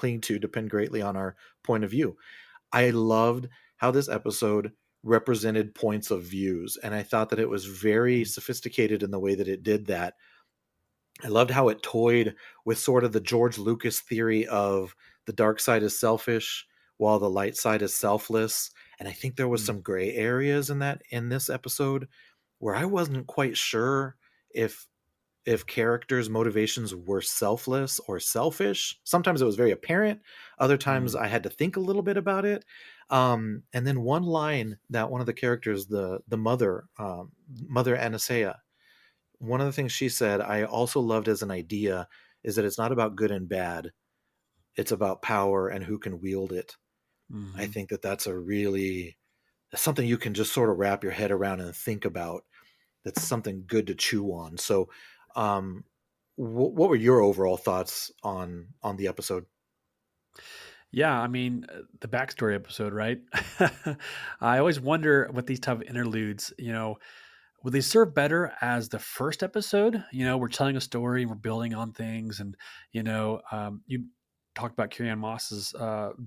to depend greatly on our point of view. I loved how this episode represented points of views, and I thought that it was very Mm. sophisticated in the way that it did that. I loved how it toyed with sort of the George Lucas theory of the dark side is selfish while the light side is selfless. And I think there was Mm. some gray areas in this episode where I wasn't quite sure if characters' motivations were selfless or selfish. Sometimes it was very apparent. Other times Mm. I had to think a little bit about it. And then one line that one of the characters, the mother, Mother Anasea, one of the things she said I also loved as an idea is that it's not about good and bad. It's about power and who can wield it. I Mhm. think that that's something you can just sort of wrap your head around and think about. That's something good to chew on. So, um, what were your overall thoughts on the episode? Yeah, I mean, the backstory episode, right? I always wonder what these type of interludes, would they serve better as the first episode? We're telling a story, we're building on things, and you talked about Carrie Ann Moss's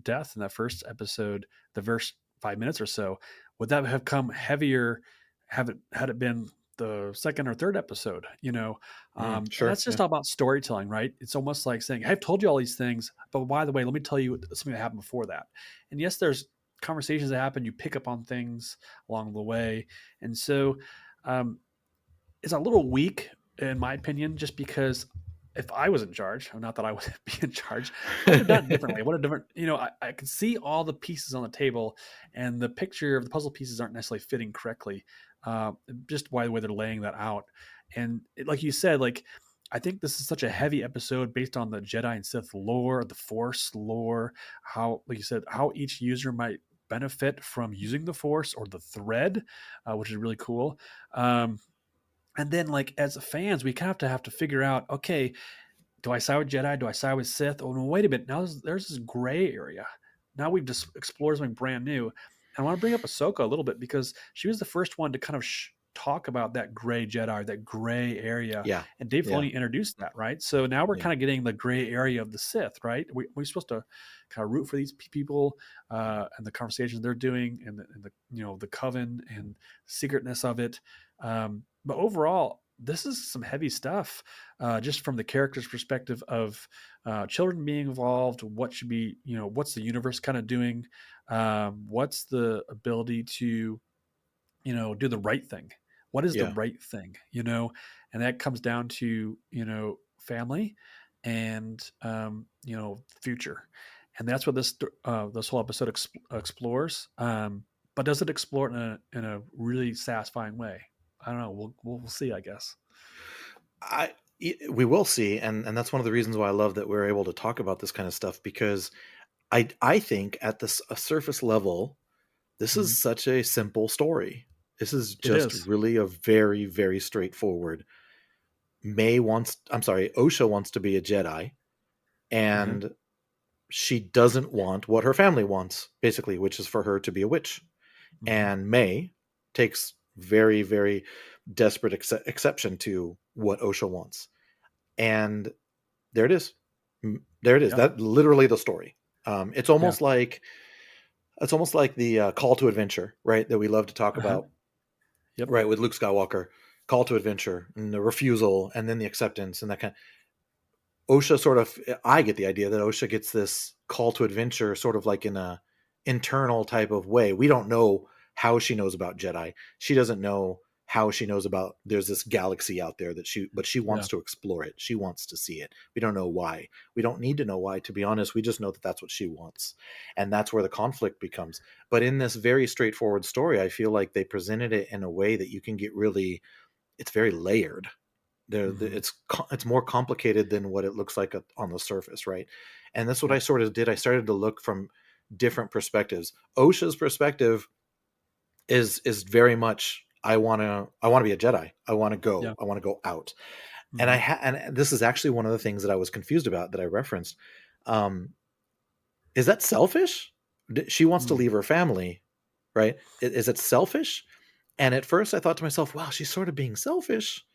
death in that first episode, the first 5 minutes or so. Would that have come heavier? Have it had it been? the second or third episode, and Sure. that's Yeah. just all about storytelling, right? It's almost like saying, I've told you all these things, but by the way, let me tell you something that happened before that. And yes, there's conversations that happen, you pick up on things along the way. And so um, it's a little weak, in my opinion, just because if I was in charge, not that I would be in charge, I would have done it differently. I would have different, I could see all the pieces on the table, and the picture of the puzzle pieces aren't necessarily fitting correctly, uh, just by the way they're laying that out. And like you said, like I think this is such a heavy episode based on the Jedi and Sith lore, the Force lore, how, like you said, how each user might benefit from using the Force or the thread, which is really cool. Um, and then, like as fans, we kind of have to figure out, okay, do I side with Jedi? Do I side with Sith? Oh no, wait a minute. Now there's this gray area. Now we've just explored something brand new. And I want to bring up Ahsoka a little bit because she was the first one to kind of talk about that gray Jedi, that gray area, Yeah. and Dave Yeah. Filoni introduced that, right? So now we're Yeah. kind of getting the gray area of the Sith, right? We're supposed to kind of root for these people and the conversations they're doing, and the the coven and secretness of it. But overall, this is some heavy stuff, just from the character's perspective of children being involved. What should be, what's the universe kind of doing? What's the ability to, do the right thing? What is the Yeah. right thing? And that comes down to, family and, future. And that's what this whole episode explores. But does it explore it in a really satisfying way? I don't know. We'll see, I guess. We will see, and that's one of the reasons why I love that we're able to talk about this kind of stuff, because I think at this a surface level, this is Mhm. such a simple story. This is It just is. really a very, very straightforward. Osha wants to be a Jedi, Uh-huh. and she doesn't want what her family wants, basically, which is for her to be a witch. Mhm. And May takes very, very desperate exception to what Osha wants. And there it is. There it is. Yep. That literally the story. It's Yeah. almost like the call to adventure, right? That we love to talk Uh-huh. about, Yep. right? With Luke Skywalker, call to adventure, and the refusal, and then the acceptance, and that kind. Osha sort of, I get the idea that Osha gets this call to adventure sort of like in a internal type of way. We don't know how she knows about Jedi. She doesn't know how she knows about there's this galaxy out there but she wants Yeah. to explore it. She wants to see it. We don't know why. We don't need to know why, to be honest. We just know that that's what she wants. And that's where the conflict becomes. But in this very straightforward story, I feel like they presented it in a way that you can get really, it's very layered. Mhm. It's more complicated than what it looks like on the surface, right? And that's what I Yep. sort of did. I started to look from different perspectives. Osha's perspective is very much, I want to be a Jedi. Yeah. I want to go out. And Mhm. and this is actually one of the things that I was confused about that I referenced. Um, is that selfish? She wants to Mm. leave her family, right? Is it selfish? And at first I thought to myself, wow, she's sort of being selfish.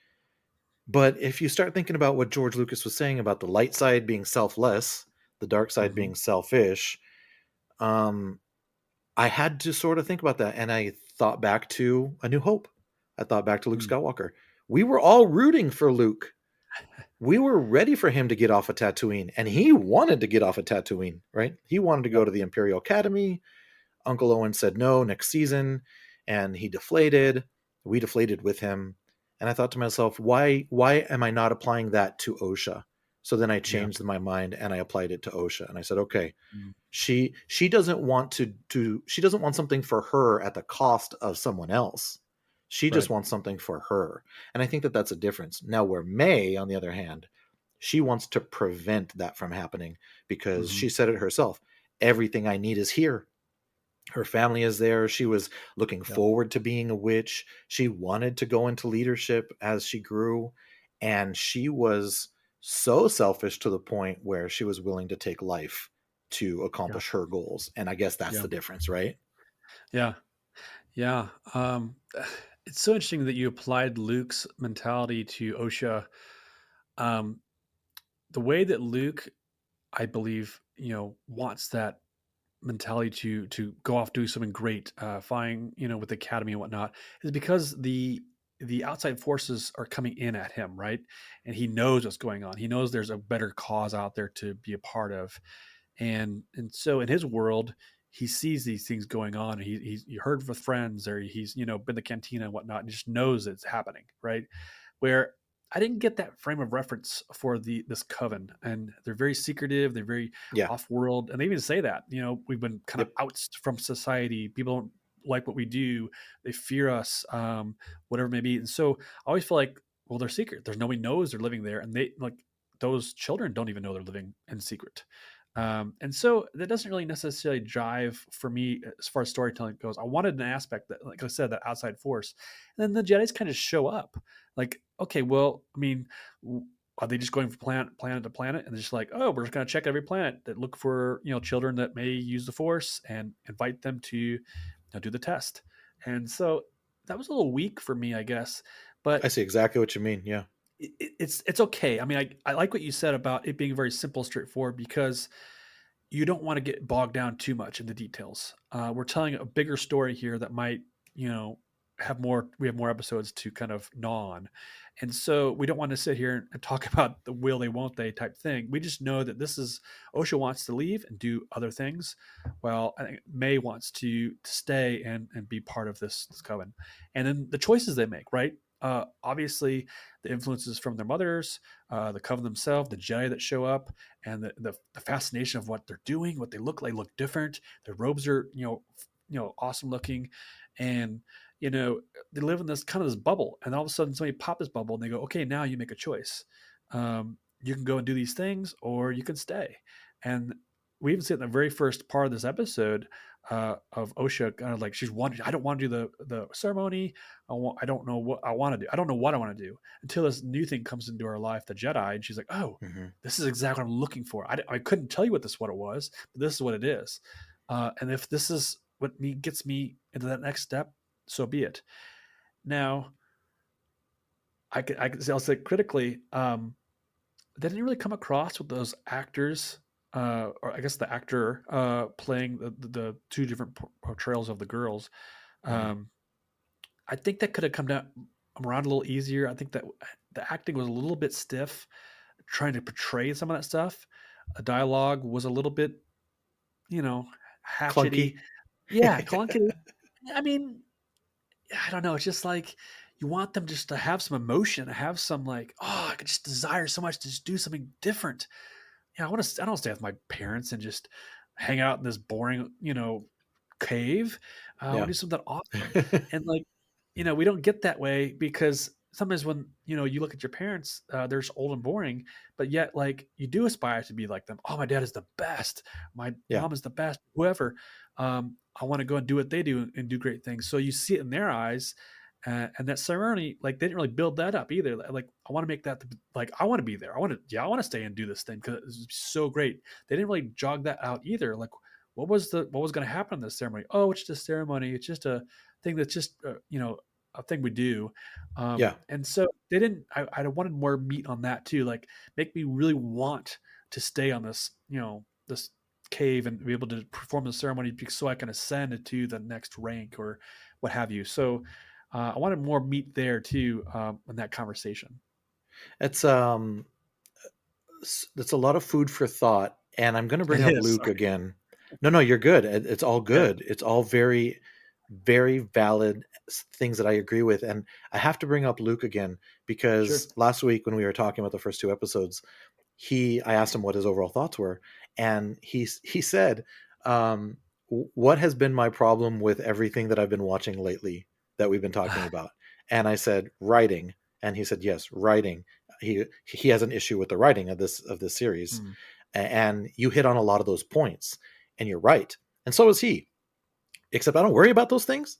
But if you start thinking about what George Lucas was saying about the light side being selfless, the dark side Mhm. being selfish, um, I had to sort of think about that. And I thought back to A New Hope. I thought back to Luke Mm. Skywalker. We were all rooting for Luke. We were ready for him to get off of Tatooine, and he wanted to get off of Tatooine, right? He wanted to go Yep. to the Imperial Academy. Uncle Owen said no next season, and he deflated. We deflated with him, and I thought to myself, why am I not applying that to Osha? So then I Yeah. changed my mind and I applied it to Osha, and I said, okay, Mm. she doesn't want to she doesn't want something for her at the cost of someone else. She just Right. wants something for her, and I think that that's a difference. Now, where May, on the other hand, she wants to prevent that from happening because Mhm. she said it herself. Everything I need is here. Her family is there. She was looking Yep. forward to being a witch. She wanted to go into leadership as she grew. And she was so selfish to the point where she was willing to take life to Yeah. accomplish her goals. And I guess that's Yeah. the difference, right? Yeah. Yeah. It's so interesting that you applied Luke's mentality to Osha. Um, the way that Luke, I believe, wants that mentality to go off do something great, flying, with the academy and whatnot, is because the the outside forces are coming in at him, right? And he knows what's going on. He knows there's a better cause out there to be a part of. And so in his world, he sees these things going on. And he heard with friends, or he's been to the cantina and whatnot, and just knows it's happening, right? Where I didn't get that frame of reference for this coven, and they're very secretive. They're very Yeah. off world, and they even say that we've been kind of Yep. out from society. People don't like what we do. They fear us, whatever it may be. And so I always feel like, well, they're secret. There's nobody knows they're living there, and they like those children don't even know they're living in secret. And so that doesn't really necessarily drive for me as far as storytelling goes. I wanted an aspect that, like I said, that outside force. And then the Jedi's kind of show up. Like, okay, well, I mean, are they just going from planet to planet, and they're just like, oh, we're just going to check every planet that look for children that may use the force and invite them to do the test. And so that was a little weak for me, I guess. I But see exactly what you mean. Yeah. it's okay. I mean, I like what you said about it being very simple, straightforward, because you don't want to get bogged down too much in the details. We're telling a bigger story here that might, have more. We have more episodes to kind of gnaw on, and so we don't want to sit here and talk about the will they, won't they type thing. We just know that this is Osha wants to leave and do other things, while I think May wants to stay and be part of this coven, and then the choices they make, right? Obviously, the influences from their mothers, the coven themselves, the Jedi that show up, and the fascination of what they're doing, what they look different. Their robes are awesome looking, and they live in this kind of this bubble. And all of a sudden, somebody pop this bubble, and they go, okay, now you make a choice. You can go and do these things, or you can stay. And we even see it in the very first part of this episode of Osha, kind of like she's wanting. I don't want to do the ceremony. I don't know what I want to do. I don't know what I want to do until this new thing comes into her life, the Jedi, and she's like, oh, Hmm. this is exactly what I'm looking for. I couldn't tell you what it was, but this is what it is. And if this is what gets me into that next step, so be it. Now, I'll say critically, they didn't really come across with those actors, or I guess the actor playing the two different portrayals of the girls. Hmm. Um, I think that could have come down around a little easier. I think that the acting was a little bit stiff, trying to portray some of that stuff. The dialogue was a little bit, you know, hatchety. Clunky. Yeah, clunky. I mean, I don't know. It's just like you want them just to have some emotion, have some like, oh, I could just desire so much to just do something different. Yeah, I want to. I don't stay with my parents and just hang out in this boring, cave. I want Yeah. to do something awesome. And like, we don't get that way because sometimes when you look at your parents, they're just old and boring, but yet like you do aspire to be like them. Oh, my dad is the best. My Yeah. mom is the best. Whoever. I want to go and do what they do and do great things. So you see it in their eyes. And that ceremony, like they didn't really build that up either. Like I want to make that like I want to be there. I want to stay and do this thing because it's so great. They didn't really jog that out either. Like what was going to happen in this ceremony? Oh, it's just a ceremony. It's just a thing that's just a thing we do. Yeah. And so they didn't. I wanted more meat on that too. Like make me really want to stay on this this cave and be able to perform the ceremony so I can ascend to the next rank or what have you. So I wanted more meat there too in that conversation. It's that's a lot of food for thought, and I'm going to It bring up is. Luke Sorry. again. No, no, you're good. It's all Yeah. good. It's all very, very valid things that I agree with, and I have to bring up Luke again Sure. because last week when we were talking about the first two episodes, I asked him what his overall thoughts were, and he said, "What has been my problem with everything that I've been watching lately that we've been talking about?" And I said, "Writing," and he said, "Yes, writing." He has an issue with the writing of this series, Mm. and you hit on a lot of those points, and you're right, and so is he. Except I don't worry about those things.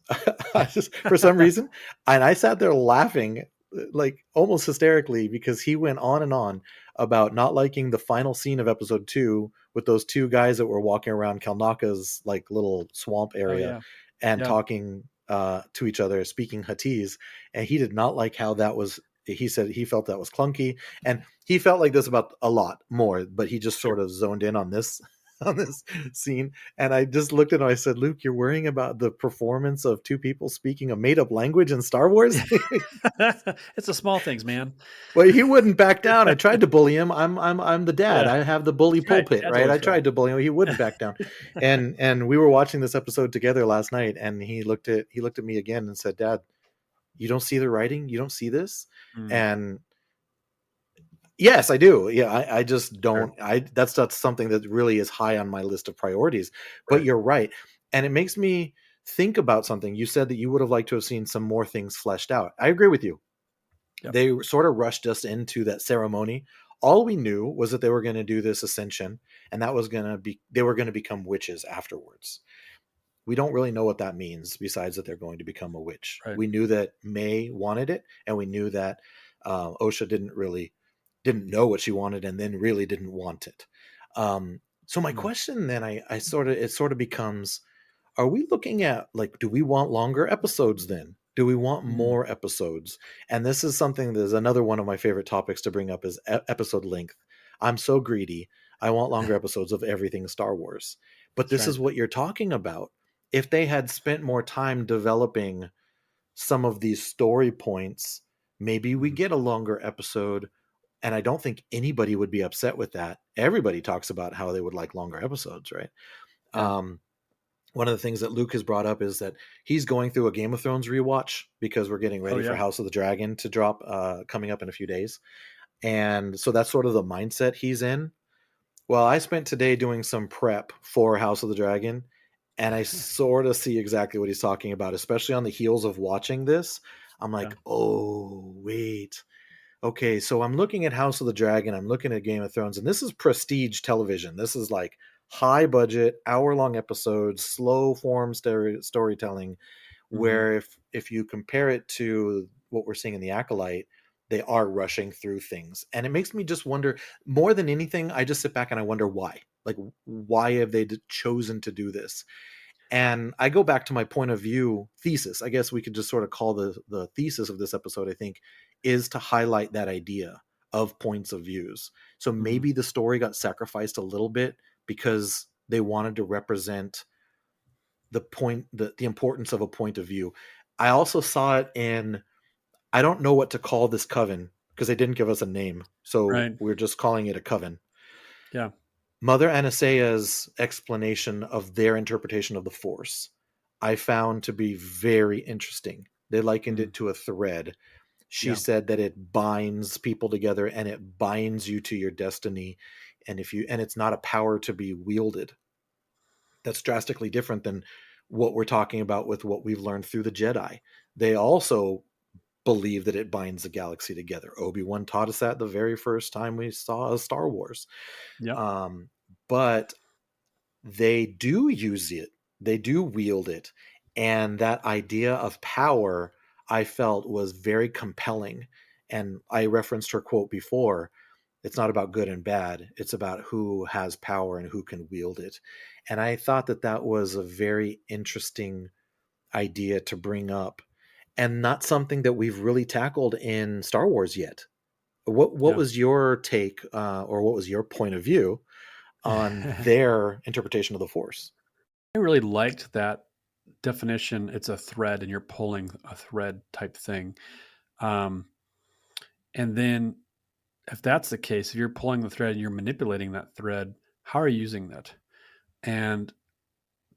I just for some reason, and I sat there laughing like almost hysterically because he went on and on about not liking the final scene of episode 2 with those two guys that were walking around Kalnaka's like little swamp Oh area yeah. and Yeah. talking to each other, speaking Huttese, and he did not like how that was. He said he felt that was clunky, and he felt like this about a lot more, but he just Sure. sort of zoned in on this. on this scene, and I just looked at him. I said, "Luke, you're worrying about the performance of two people speaking a made-up language in Star Wars?" It's the small things, man. Well, he wouldn't back down. I tried to bully him. I'm the dad. Yeah, I have the bully that's right. pulpit, Dad's right? I always right. tried to bully him. He wouldn't back down. And we were watching this episode together last night, and he looked at me again and said, "Dad, you don't see the writing? You don't see this?" Mm, And yes, I do. Yeah, I just sure. don't. That's not something that really is high on my list of priorities. But Right. you're right, and it makes me think about something. You said that you would have liked to have seen some more things fleshed out. I agree with you. Yep. They sort of rushed us into that ceremony. All we knew was that they were going to do this ascension, and that was going to be they were going to become witches afterwards. We don't really know what that means besides that they're going to become a witch. Right. We knew that May wanted it, and we knew that Osha didn't know what she wanted, and then really didn't want it. So my Mm, question then, I sort of it sort of becomes: are we looking at, like, do we want longer episodes then? Do we want mm, more episodes? And this is something that's another one of my favorite topics to bring up is episode length. I'm so greedy. I want longer episodes of everything Star Wars. But that's this right. is what you're talking about. If they had spent more time developing some of these story points, maybe we Mhm. get a longer episode. And I don't think anybody would be upset with that. Everybody talks about how they would like longer episodes, right? Yeah. Um, One of the things that Luke has brought up is that he's going through a Game of Thrones rewatch because we're getting Oh, ready for yeah. House of the Dragon to drop coming up in a few days. And so that's sort of the mindset he's in. Well, I spent today doing some prep for House of the Dragon, and I sort of see exactly what he's talking about, especially on the heels of watching this. I'm Yeah. like, oh, wait. Okay, so I'm looking at House of the Dragon, I'm looking at Game of Thrones, and this is prestige television. This is like high budget, hour-long episodes, slow form storytelling, Mhm. where if you compare it to what we're seeing in the Acolyte, they are rushing through things. And it makes me just wonder, more than anything, I just sit back and I wonder why. Like, why have they chosen to do this? And I go back to my point of view thesis. I guess we could just sort of call the thesis of this episode, I think, is to highlight that idea of points of views. So Mhm. maybe the story got sacrificed a little bit because they wanted to represent the importance of a point of view. I also saw it in, I don't know what to call this coven because they didn't give us a name. So Right. we're just calling it a coven. Yeah. Mother Anastaea's explanation of their interpretation of the Force, I found to be very interesting. They likened Mm. it to a thread. She Yeah. said that it binds people together and it binds you to your destiny. And it's not a power to be wielded. That's drastically different than what we're talking about with what we've learned through the Jedi. They also believe that it binds the galaxy together. Obi-Wan taught us that the very first time we saw a Star Wars. Yep. Um, but they do use it, they do wield it, and that idea of power I felt was very compelling. And I referenced her quote before: it's not about good and bad, it's about who has power and who can wield it. And I thought that that was a very interesting idea to bring up, and not something that we've really tackled in Star Wars yet. What Yeah. was your take, or what was your point of view on their interpretation of the Force? I really liked that definition. It's a thread, and you're pulling a thread type thing. Um, and then, if that's the case, if you're pulling the thread and you're manipulating that thread, how are you using that? And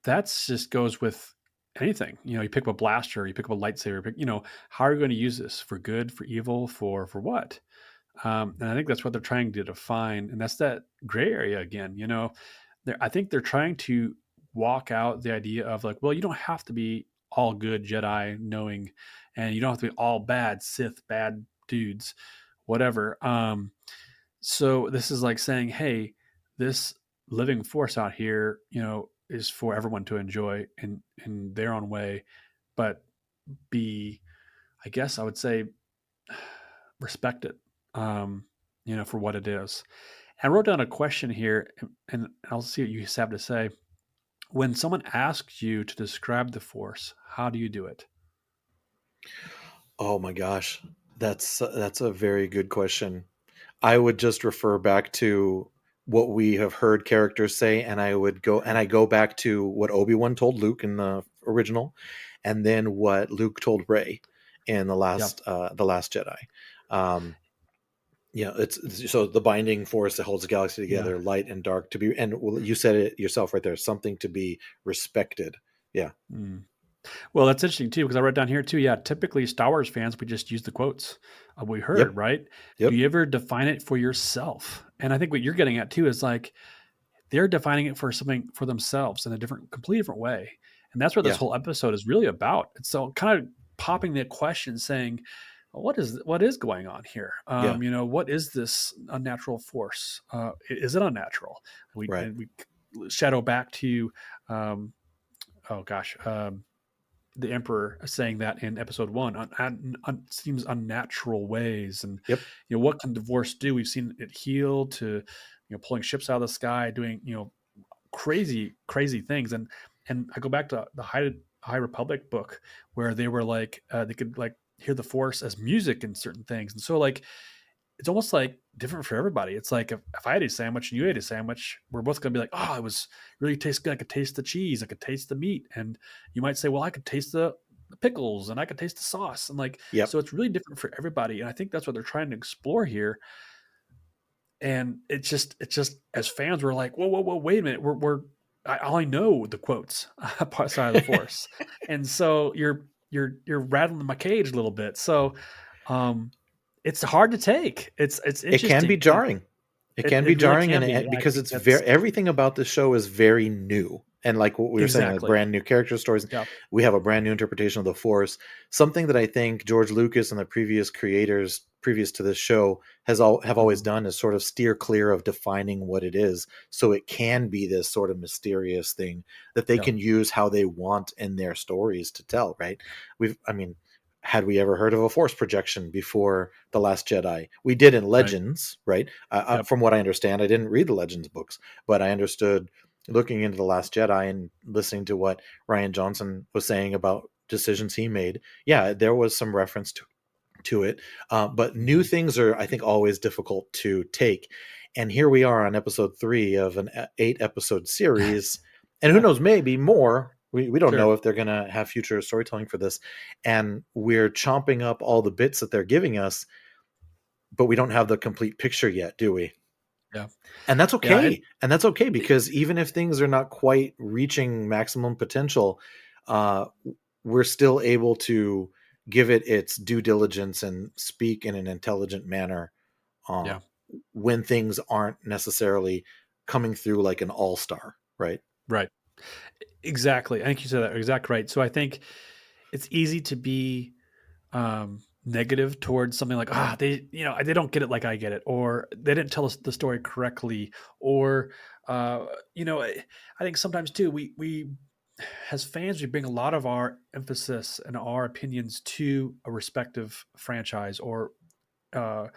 that's just goes with anything. You pick up a blaster, you pick up a lightsaber. How are you going to use this for good, for evil, for what? And I think that's what they're trying to define, and that's that gray area again. I think they're trying to walk out the idea of like, well, you don't have to be all good Jedi knowing, and you don't have to be all bad Sith, bad dudes, whatever. So this is like saying, hey, this living force out here, is for everyone to enjoy in their own way, but be, I guess I would say, respect it, for what it is. I wrote down a question here, and I'll see what you have to say. When someone asks you to describe the force, how do you do it? Oh my gosh, that's a very good question. I would just refer back to what we have heard characters say, and I go back to what Obi-Wan told Luke in the original, and then what Luke told Rey in Yep. the Last Jedi. Um, it's so the binding force that holds the galaxy Yeah. together, light and dark, to be, and well, you said it yourself right there, something to be respected. Yeah. Mm. Well, that's interesting too, because I wrote down here too. Yeah, typically Star Wars fans, we just use the quotes we heard, Yep. right? Do Yep. you ever define it for yourself? And I think what you're getting at too is like they're defining it for something for themselves in a completely different way. And that's what this Yeah. whole episode is really about. It's so kind of popping the question, saying, what is going on here? Yeah. What is this unnatural force? Is it unnatural? Right. And we shadow back to, um, oh gosh. The Emperor saying that in episode 1 seems unnatural ways, and Yep. what can divorce do? We've seen it heal to pulling ships out of the sky, doing crazy things, and I go back to the High Republic book where they were like they could like hear the Force as music in certain things, and so like it's almost like different for everybody. It's like if I ate a sandwich and you ate a sandwich, we're both going to be like, oh, it was really tastes good. I could taste the cheese. I could taste the meat. And you might say, well, I could taste the pickles and I could taste the sauce. And like, Yep. so it's really different for everybody. And I think that's what they're trying to explore here. And it's just as fans, we're like, whoa, wait a minute. I only know the quotes side of the Force. And so you're rattling my cage a little bit. So, it's hard to take. It's It can be interesting. jarring. It can be It really jarring, can and be. And I because think it's that's very, everything about this show is very new, and like what we were saying, like exactly. brand new character stories. Yeah. We have a brand new interpretation of the Force. Something that I think George Lucas and the previous creators, previous to this show, have always Mhm. done is sort of steer clear of defining what it is, so it can be this sort of mysterious thing that they Yeah. can use how they want in their stories to tell. Right? I mean, had we ever heard of a force projection before The Last Jedi? We did in Right. Legends, right? Yep. From what I understand, I didn't read the Legends books, but I understood looking into The Last Jedi and listening to what Ryan Johnson was saying about decisions he made. Yeah, there was some reference to it, but new Mhm. things are, I think, always difficult to take. And here we are on episode 3 of an 8 episode series, and who knows, maybe more. We don't know Sure. if they're going to have future storytelling for this, and we're chomping up all the bits that they're giving us, but we don't have the complete picture yet, do we? Yeah. And that's Yeah. And okay. And that's okay, because even if things are not quite reaching maximum potential, uh, we're still able to give it its due diligence and speak in an intelligent manner, uh, yeah. when things aren't necessarily coming through like an all-star, right? Right. Exactly. I think you said that exactly right. So I think it's easy to be negative towards something like, they don't get it like I get it, or they didn't tell us the story correctly, or I think sometimes too we as fans we bring a lot of our emphasis and our opinions to a respective franchise or uh,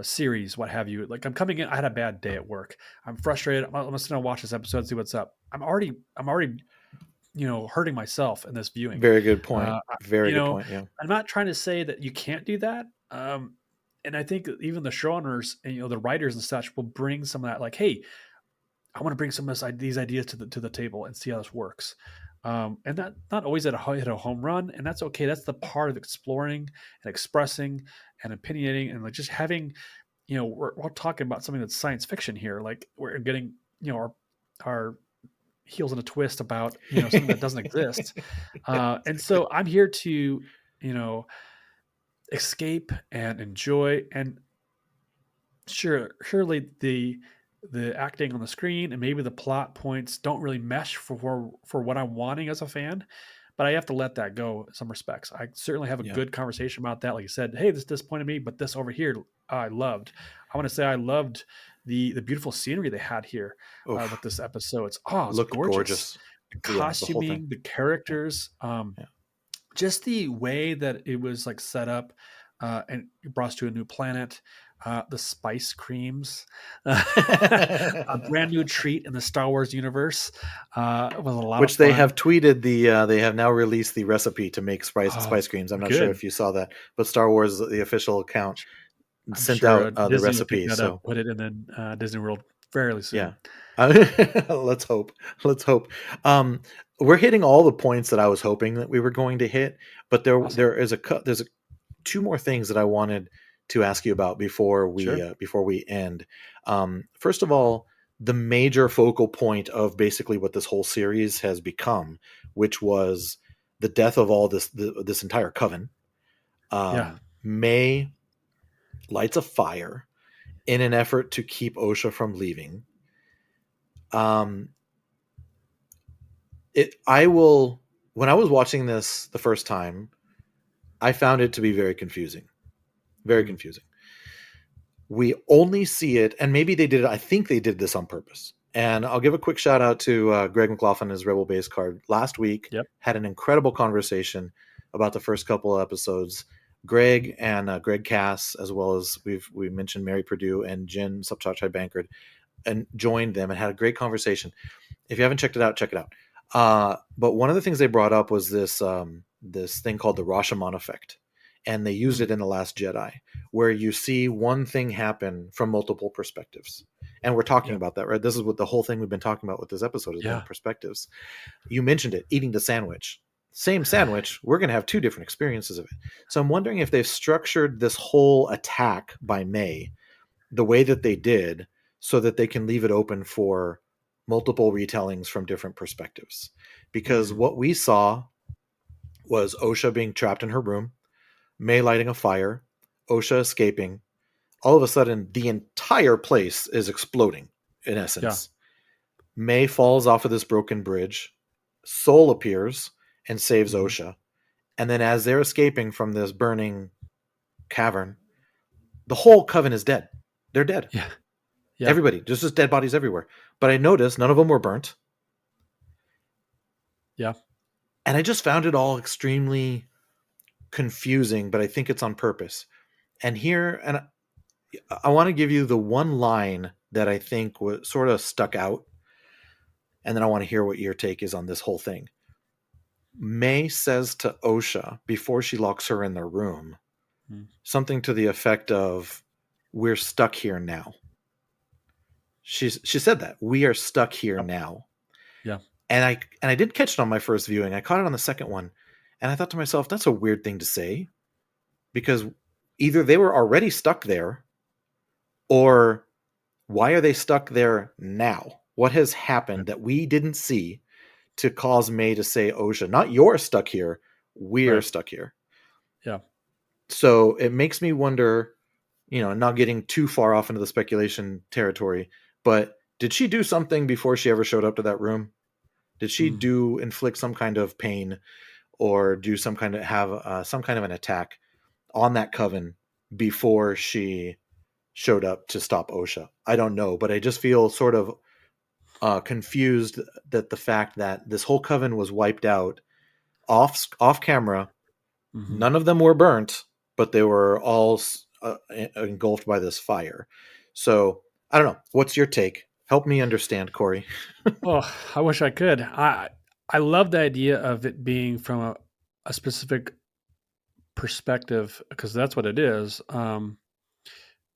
series, what have you. Like I'm coming in, I had a bad day at work. I'm frustrated. I'm just gonna watch this episode, see what's up. I'm already hurting myself in this viewing. Very good point. Uh, Very you good know, point. Yeah. I'm not trying to say that you can't do that. And I think that even the showrunners and the writers and such will bring some of that. Like, hey, I want to bring some of these ideas to the table and see how this works. And that not always hit a home run, and that's okay. That's the part of exploring and expressing and opinionating and like just having. We're talking about something that's science fiction here. Like we're getting our heels in a twist about something that doesn't exist. And so I'm here to you know escape and enjoy. And surely the acting on the screen and maybe the plot points don't really mesh for what I'm wanting as a fan. But I have to let that go in some respects. I certainly have a Yeah. good conversation about that. Like you said, hey, this disappointed me, but this over here I loved. I want to say I loved the beautiful scenery they had here with Oof. this episode. It's Looked gorgeous. gorgeous. The Yeah, the whole thing. costuming, the Yeah. characters, Yeah. just the way that it was like set up, and it brought us to a new planet. The spice creams, a brand new treat in the Star Wars universe, was a lot of Which they fun. have tweeted they have now released the recipe to make Oh, spice creams. I'm not sure good. if you saw that, but Star Wars, the official account, I'm sent sure out the Disney will pick recipe. that up, So put it in the Disney World fairly Yeah. soon. Let's hope. Let's hope. Um, we're hitting all the points that I was hoping that we were going to hit, but Awesome. there's two more things that I wanted to ask you about Sure. before we end. First of all, the major focal point of basically what this whole series has become, which was the death of all this entire coven. Yeah. May lights a fire in an effort to keep Osha from leaving. Um, it I will When I was watching this the first time, I found it to be very confusing. Very Mm. confusing. We only see it, and maybe they did it. I think they did this on purpose. And I'll give a quick shout out to Greg McLaughlin, his Rebel Base card. Last week, Yep. had an incredible conversation about the first couple of episodes. Greg and Greg Cass, as well as we mentioned Mary Purdue and Jen Subchachai Bankard, and joined them and had a great conversation. If you haven't checked it out, check it out. But one of the things they brought up was this thing called the Rashomon effect, and they used Mm. it in the Last Jedi, where you see one thing happen from multiple perspectives. And we're talking Yeah. about that, right? This is what the whole thing we've been talking about with this episode has been Yeah. perspectives. You mentioned it, eating the sandwich. Same sandwich, we're going to have two different experiences of it. So I'm wondering if they've structured this whole attack by May the way that they did so that they can leave it open for multiple retellings from different perspectives. Because Mm. what we saw was Osha being trapped in her room, May lighting a fire, Osha escaping. All of a sudden, the entire place is exploding, in Yeah. essence. May falls off of this broken bridge. Soul appears and saves Hmm. Osha. And then, as they're escaping from this burning cavern, the whole coven is dead. They're dead. Yeah. Yeah. Everybody, just dead bodies everywhere. But I noticed none of them were burnt. Yeah. And I just found it all extremely confusing, but I think it's on purpose. And I want to give you the one line that I think was sort of stuck out, and then I want to hear what your take is on this whole thing. May says to Osha before she locks her in the room Mm. something to the effect of, "We're stuck here now." She said that we are stuck here Yep. now, Yeah. and I didn't catch it on my first viewing. I caught it on the second one, and I thought to myself, that's a weird thing to say because either they were already stuck there, or why are they stuck there now? What has Right. happened that we didn't see to cause May to say, Osha, not you're stuck here, we're Right. stuck here? Yeah. So it makes me wonder, not getting too far off into the speculation territory, but did she do something before she ever showed up to that room? Did she Mm. do inflict some kind of pain or do some kind of an attack on that coven before she showed up to stop Osha? I don't know, but I just feel sort of confused that the fact that this whole coven was wiped out off camera. Hmm. None of them were burnt, but they were all engulfed by this fire. So I don't know. What's your take? Help me understand, Cory. Oh, I wish I could. I love the idea of it being from a specific perspective because that's what it is.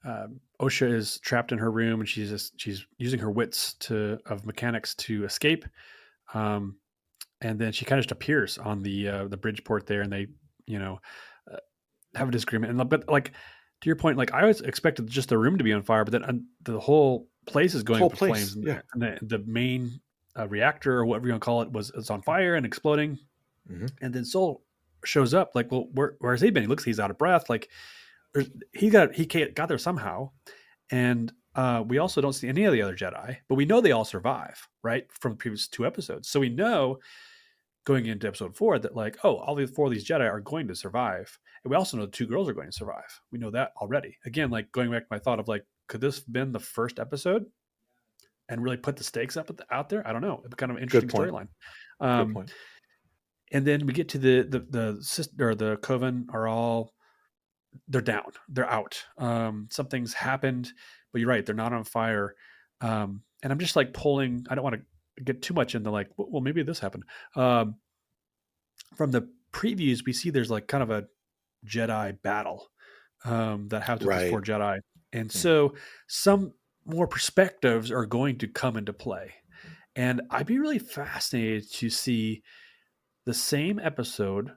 Osha is trapped in her room and she's using her wits of mechanics to escape. Um, and then she kind of just appears on the Bridgeport there, and they, you know, uh, have a disagreement. And but like to your point, like I always expected just the room to be on fire, but then the whole place is going Whole up in flames, place, and yeah. the main reactor or whatever you want to call it is on fire and exploding. Hmm. And then Soul shows up, like, well, where has he been? He looks, he's out of breath. Like, he got there somehow, and we also don't see any of the other Jedi, but we know they all survive, right, from the previous two episodes. So we know going into episode 4 that like, oh, all the four of these Jedi are going to survive, and we also know the two girls are going to survive. We know that already. Again, like going back to my thought of like, could this have been the first episode and really put the stakes out there? I don't know. It's kind of an Good interesting point. storyline. Good Um, point. and then we get to the sister or the coven are all they're down, they're out. Something's happened, but you're right, they're not on fire. And I'm just like pulling. I don't want to get too much into like, well, maybe this happened. Um, from the previews, we see there's like kind of a Jedi battle that happens with these Right. four Jedi, and Hmm. so some. more perspectives are going to come into play. And I'd be really fascinated to see the same episode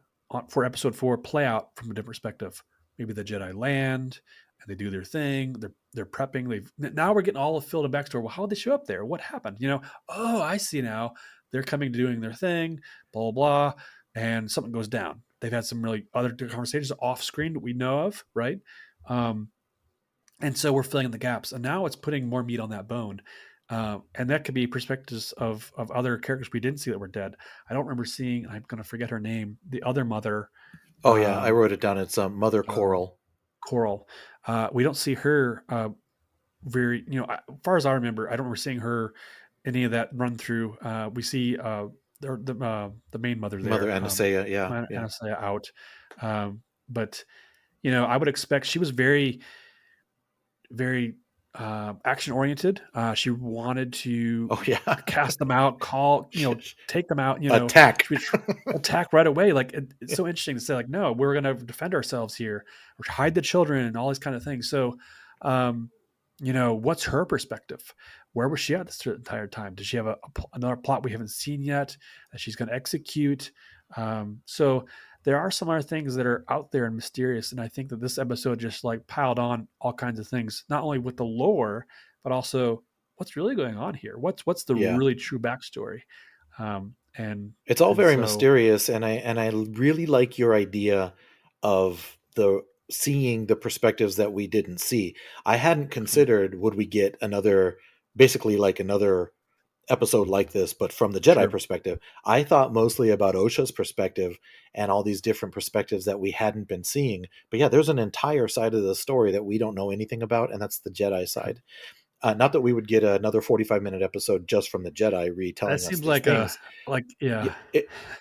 for episode 4 play out from a different perspective. Maybe the Jedi land and they do their thing. They're prepping. Now we're getting all the filled in backstory. Well, how did they show up there? What happened? Oh, I see now. They're coming to doing their thing. Blah blah blah, and something goes down. They've had some really other conversations off screen that we know of, right? Um, and so we're filling in the gaps, and now it's putting more meat on that bone. And that could be perspectives of other characters we didn't see that were dead. I don't remember seeing. I'm going to forget her name. The other mother, Oh yeah, I um, wrote it down. It's Mother uh, Coral. Coral. We don't see her very. As far as I remember, I don't remember seeing her any of that run through. We see the main mother Mother there, Anastasia. Yeah, yeah. Anastasia out. But I would expect she was very action oriented. She wanted to Oh yeah. cast them out, take them out. Attack. She would attack right away. Like it's so interesting to say, like, no, we're going to defend ourselves here, or hide the children, and all these kind of things. So, what's her perspective? Where was she at this entire time? Does she have another plot we haven't seen yet that she's going to execute? So there are some other things that are out there and mysterious, and I think that this episode just like piled on all kinds of things, not only with the lore, but also what's really going on here. What's the Yeah. really true backstory? And It's all and very so mysterious, and I really like your idea of the seeing the perspectives that we didn't see. I hadn't mhm, considered would we get another, basically like another episode like this, but from the Jedi sure, perspective. I thought mostly about Osha's perspective and all these different perspectives that we hadn't been seeing. But yeah, there's an entire side of the story that we don't know anything about, and that's the Jedi yeah. side. Not that we would get another 45-minute episode just from the Jedi That retelling us seems these like things. yeah,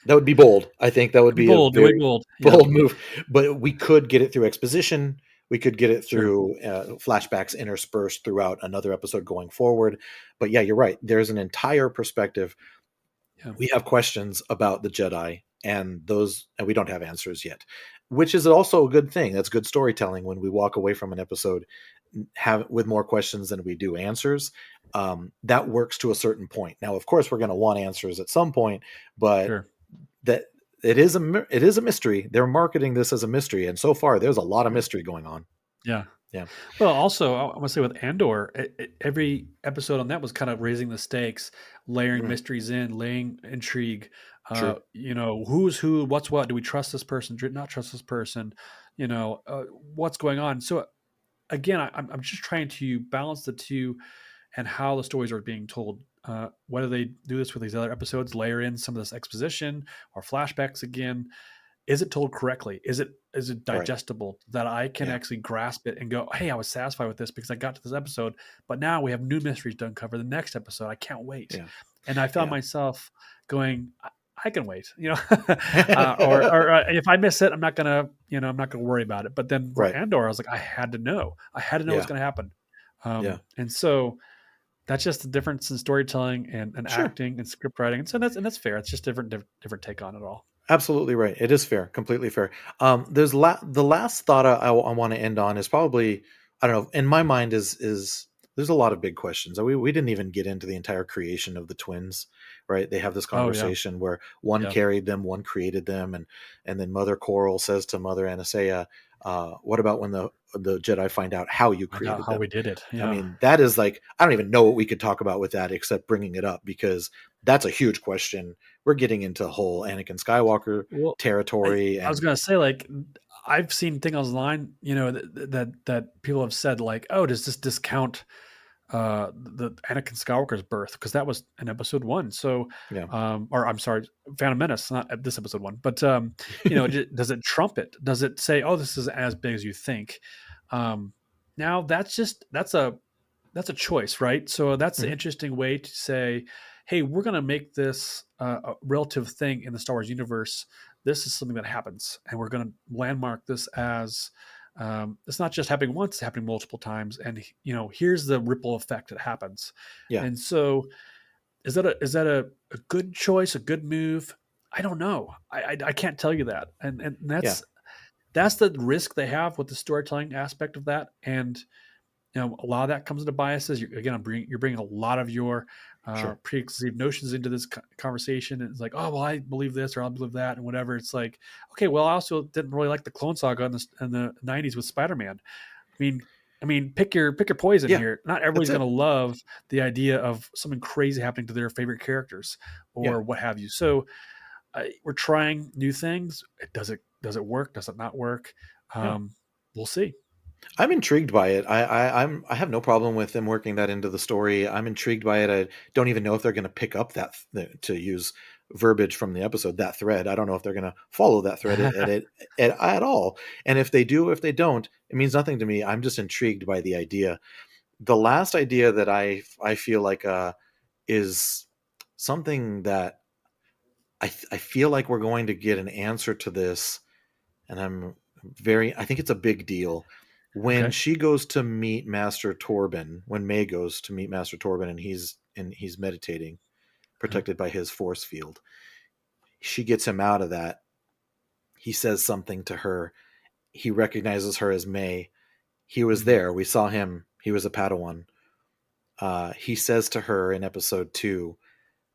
That would be bold. I think that would it'd be be a bold, it'd be very bold, yeah, bold move. But we could get it through exposition. We could get it sure, through flashbacks interspersed throughout another episode going forward. But yeah, you're right. There's an entire perspective. yeah, We have questions about the Jedi, and we don't have answers yet, which is also a good thing. That's good storytelling when we walk away from an episode have with more questions than we do answers. That works to a certain point. Now, of course, we're going to want answers at some point, but sure, that it is a mystery. They're marketing this as a mystery, and so far, there's a lot of sure, mystery going on. yeah. Yeah, Well, also, I want to say with Andor, every episode on that was kind of raising the stakes, layering mm, mysteries in, laying intrigue. true. Who's who, what's what? Do we trust this person? Do we not trust this person? What's going on? So again, I'm just trying to balance the two and how the stories are being told. Whether they do this with these other episodes, layer in some of this exposition or flashbacks again, is it told correctly? Is it Right. digestible that I can Yeah. actually grasp it and go, hey, I was satisfied with this because I got to this episode, but now we have new mysteries to uncover the next episode. I can't wait. Yeah. And I found Yeah. myself going, I can wait, or if I miss it, I'm not gonna worry about it. But then for Right. Andor, I was like, I had to know what's Yeah. going to happen. Yeah. And so that's just the difference in storytelling and Sure. acting and script writing. And so that's fair. It's just different take on it all. Absolutely right. It is fair, completely fair. The last thought I want to end on is probably, I don't know. In my mind is there's a lot of big questions. We didn't even get into the entire creation of the twins, right? They have this Oh yeah, conversation where one yeah. carried them, one created them, and then Mother Coral says to Mother Anastasia, "What about when the Jedi find out how you Find out created how we them?" did it. I Yeah. mean, that is like, I don't even know what we could talk about with that except bringing it up because that's a huge question. We're getting into whole Anakin Skywalker Well, territory, I was and gonna say, like, I've seen things online, that people have said, like, "Oh, does this discount the Anakin Skywalker's birth?" Because that was in episode one. So, yeah, or I'm sorry, Phantom Menace, not this episode one. But does it trump it? Does it say, "Oh, this is as big as you think"? Um, Now that's a choice, right? So that's an Mhm. interesting way to say, hey, we're going to make this a relative thing in the Star Wars universe. This is something that happens, and we're going to landmark this as it's not just happening once; it's happening multiple times. And here's the ripple effect that happens. Yeah, And so, is that a good choice, a good move? I don't know. I can't tell you that. And yeah, that's the risk they have with the storytelling aspect of that. And a lot of that comes into biases. Again, you're bringing a lot of your Sure. preconceived notions into this conversation. And it's like, oh, well, I believe this or I believe that and whatever. It's like, okay, well, I also didn't really like the Clone Saga in the 90s with Spider-Man. I mean, pick your poison Yeah, here. Not that's everybody's going it. to love the idea of something crazy happening to their favorite characters Yeah. or what have you. So we're trying new things. Does it work? Does it not work? Yeah. Um, we'll see. I'm intrigued by it. I have no problem with them working that into the story. I'm intrigued by it. I don't even know if they're going to pick up to use verbiage from the episode, that thread. I don't know if they're going to follow that thread at all. And if they do, if they don't, it means nothing to me. I'm just intrigued by the idea. The last idea that I feel like is something that I feel like we're going to get an answer to this, and I think it's a big deal. When Okay. she goes to meet Master Torben, when May goes to meet Master Torben and he's meditating, Uh-huh. protected by his force field, she gets him out of that. He says something to her. He recognizes her as May. He was Mhm. there. We saw him. He was a Padawan. He says to her in episode 2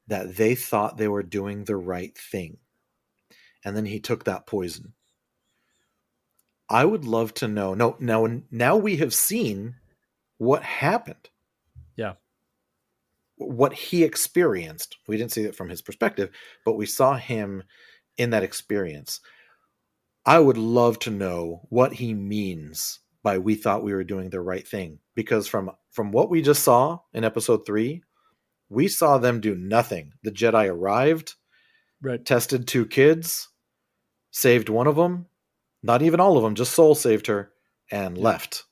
that they thought they were doing the right thing. And then he took that poison. I would love to know. No, now we have seen what happened, Yeah. what he experienced. We didn't see it from his perspective, but we saw him in that experience. I would love to know what he means by we thought we were doing the right thing, because from what we just saw in episode 3, we saw them do nothing. The Jedi arrived, Right. tested 2 kids, saved one of them, not even all of them, just Soul saved her and Yeah. left.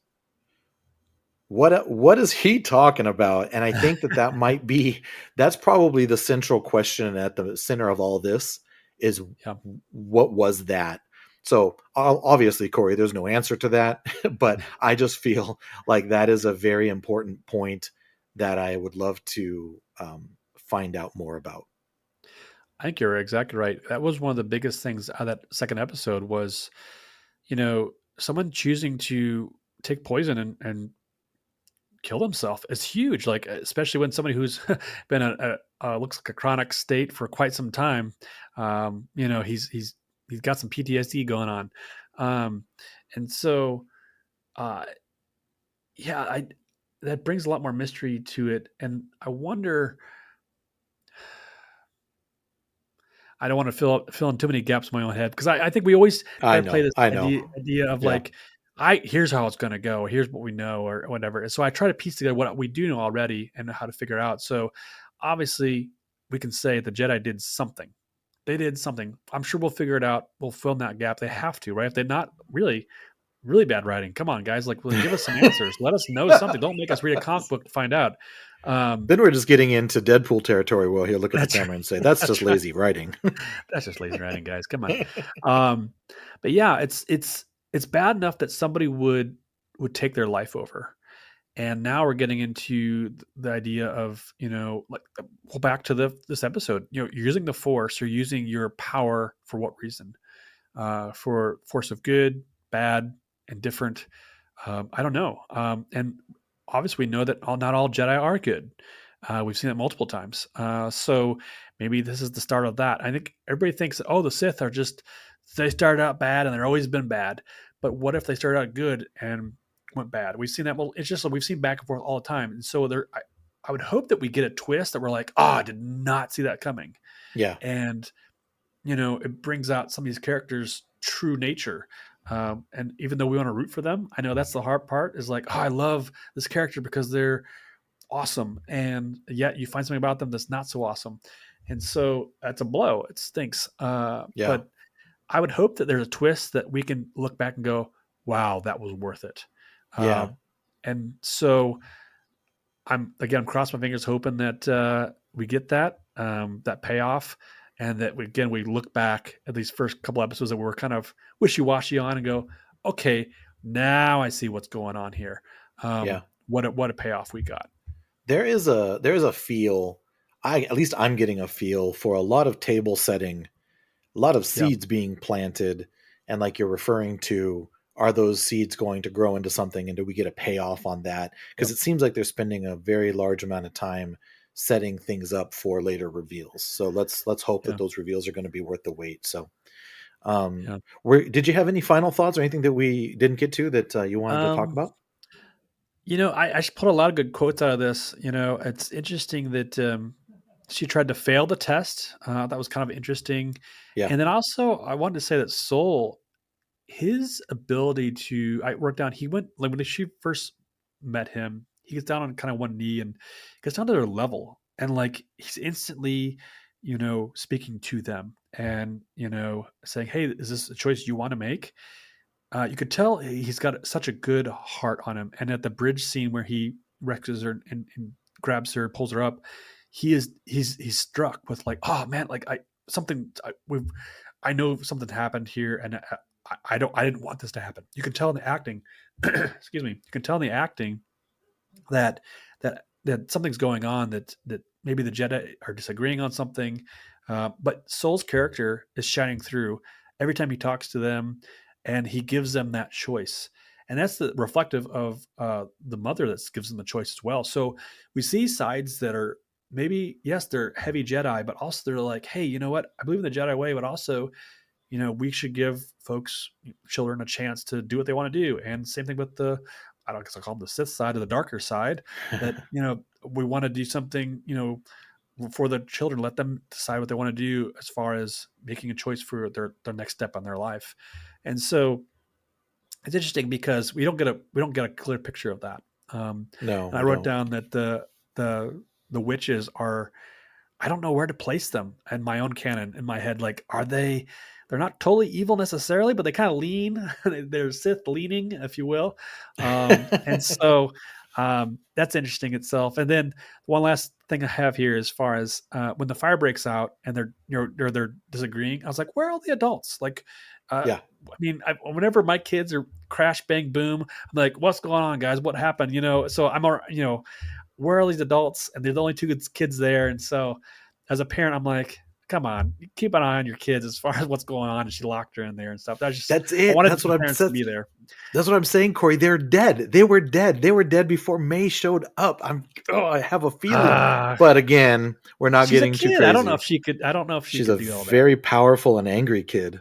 What is he talking about? And I think that might be, that's probably the central question at the center of all this is, Yeah. what was that? So obviously, Cory, there's no answer to that, but I just feel like that is a very important point that I would love to find out more about. I think you're exactly right. That was one of the biggest things out of that second episode was, someone choosing to take poison and kill himself is huge. Like, especially when somebody who's been looks like a chronic state for quite some time. He's got some PTSD going on, um, and so uh, yeah, I that brings a lot more mystery to it, and I wonder. I don't want to fill in too many gaps in my own head because I think we always try I to play know, this I know. idea of Yeah, like, I here's how it's going to go, here's what we know, or whatever. And so I try to piece together what we do know already and how to figure it out. So obviously, we can say the Jedi did something. They did something. I'm sure we'll figure it out. We'll fill in that gap. They have to, right? If they're not really bad writing, come on, guys, like, well, give us some answers. Let us know something. Don't make us read a comic book to find out. Um, then we're just getting into Deadpool territory where he'll look at the that's camera and say, "That's just that's right. lazy writing." That's just lazy writing, guys. Come on. Um, but yeah, it's bad enough that somebody would take their life over, and now we're getting into the idea of like well, back to this episode. You're using the Force. You're using your power for what reason? For force of good, bad, indifferent. I don't know. And obviously, we know that not all Jedi are good. We've seen it multiple times. So maybe this is the start of that. I think everybody thinks that, oh, the Sith are just, they started out bad and they're always been bad. But what if they started out good and went bad? We've seen that. Well, it's just like we've seen back and forth all the time. And so I would hope that we get a twist that we're like, oh, I did not see that coming. Yeah, And it brings out some of these characters' true nature. And even though we want to root for them, I know that's the hard part is like, oh, I love this character because they're awesome. And yet you find something about them that's not so awesome. And so that's a blow. It stinks. yeah, But I would hope that there's a twist that we can look back and go, wow, that was worth it. yeah, Uh, and so I'm crossing my fingers hoping that we get that payoff, and that we look back at these first couple episodes that we're kind of wishy washy on and go, okay, now I see what's going on here. yeah. What a payoff we got. There is a feel. At least I'm getting a feel for a lot of table setting, a lot of Yeah, seeds being planted, and like you're referring to, are those seeds going to grow into something, and do we get a payoff on that? Because Yep. it seems like they're spending a very large amount of time setting things up for later reveals. So let's hope that Yeah. those reveals are going to be worth the wait. So um Yeah. did you have any final thoughts or anything that we didn't get to that you wanted to talk Um, about? I should put a lot of good quotes out of this. It's interesting that she tried to fail the test. That was kind of interesting. Yeah. And then also, I wanted to say that Soul, his ability to, I wrote down, he went, like when she first met him, he gets down on kind of one knee and gets down to their level. And like he's instantly, speaking to them and, saying, hey, is this a choice you want to make? You could tell he's got such a good heart on him. And at the bridge scene where he wrecks her and grabs her, pulls her up, he's struck with like, oh man, like I know something happened here, and I didn't want this to happen. You can tell in the acting, excuse me, you can tell in the acting that something's going on, that maybe the Jedi are disagreeing on something, but Soul's character is shining through every time he talks to them, and he gives them that choice, and that's the reflective of the mother that gives them the choice as well. So we see sides that are maybe, yes, they're heavy Jedi, but also they're like, hey, you know what? I believe in the Jedi way, but also, we should give folks, children, a chance to do what they want to do. And same thing with I don't guess I call them the Sith side or the darker side, that, we want to do something, for the children, let them decide what they want to do as far as making a choice for their next step on their life. And so it's interesting because we don't get a clear picture of that. No, And I we wrote don't. down that the witches are, I don't know where to place them in my own canon in my head. Like, they're not totally evil necessarily, but they kind of lean, they're Sith leaning, if you will. And so that's interesting itself. And then one last thing I have here, as far as when the fire breaks out and they're disagreeing, I was like, where are all the adults? Like, Yeah. I mean, whenever my kids are crash bang boom, I'm like, what's going on, guys? What happened? So where are all these adults? And they're the only two kids there. And so as a parent, I'm like, come on, keep an eye on your kids as far as what's going on. And she locked her in there and stuff. That's I it. wanted the parents to be there. That's what I'm saying, Corey. They're dead. They were dead. They were dead before May showed up. I have a feeling. Ah, But again, we're not she's a getting too kid. crazy. I don't know if she She's a could do all that. very powerful and angry kid.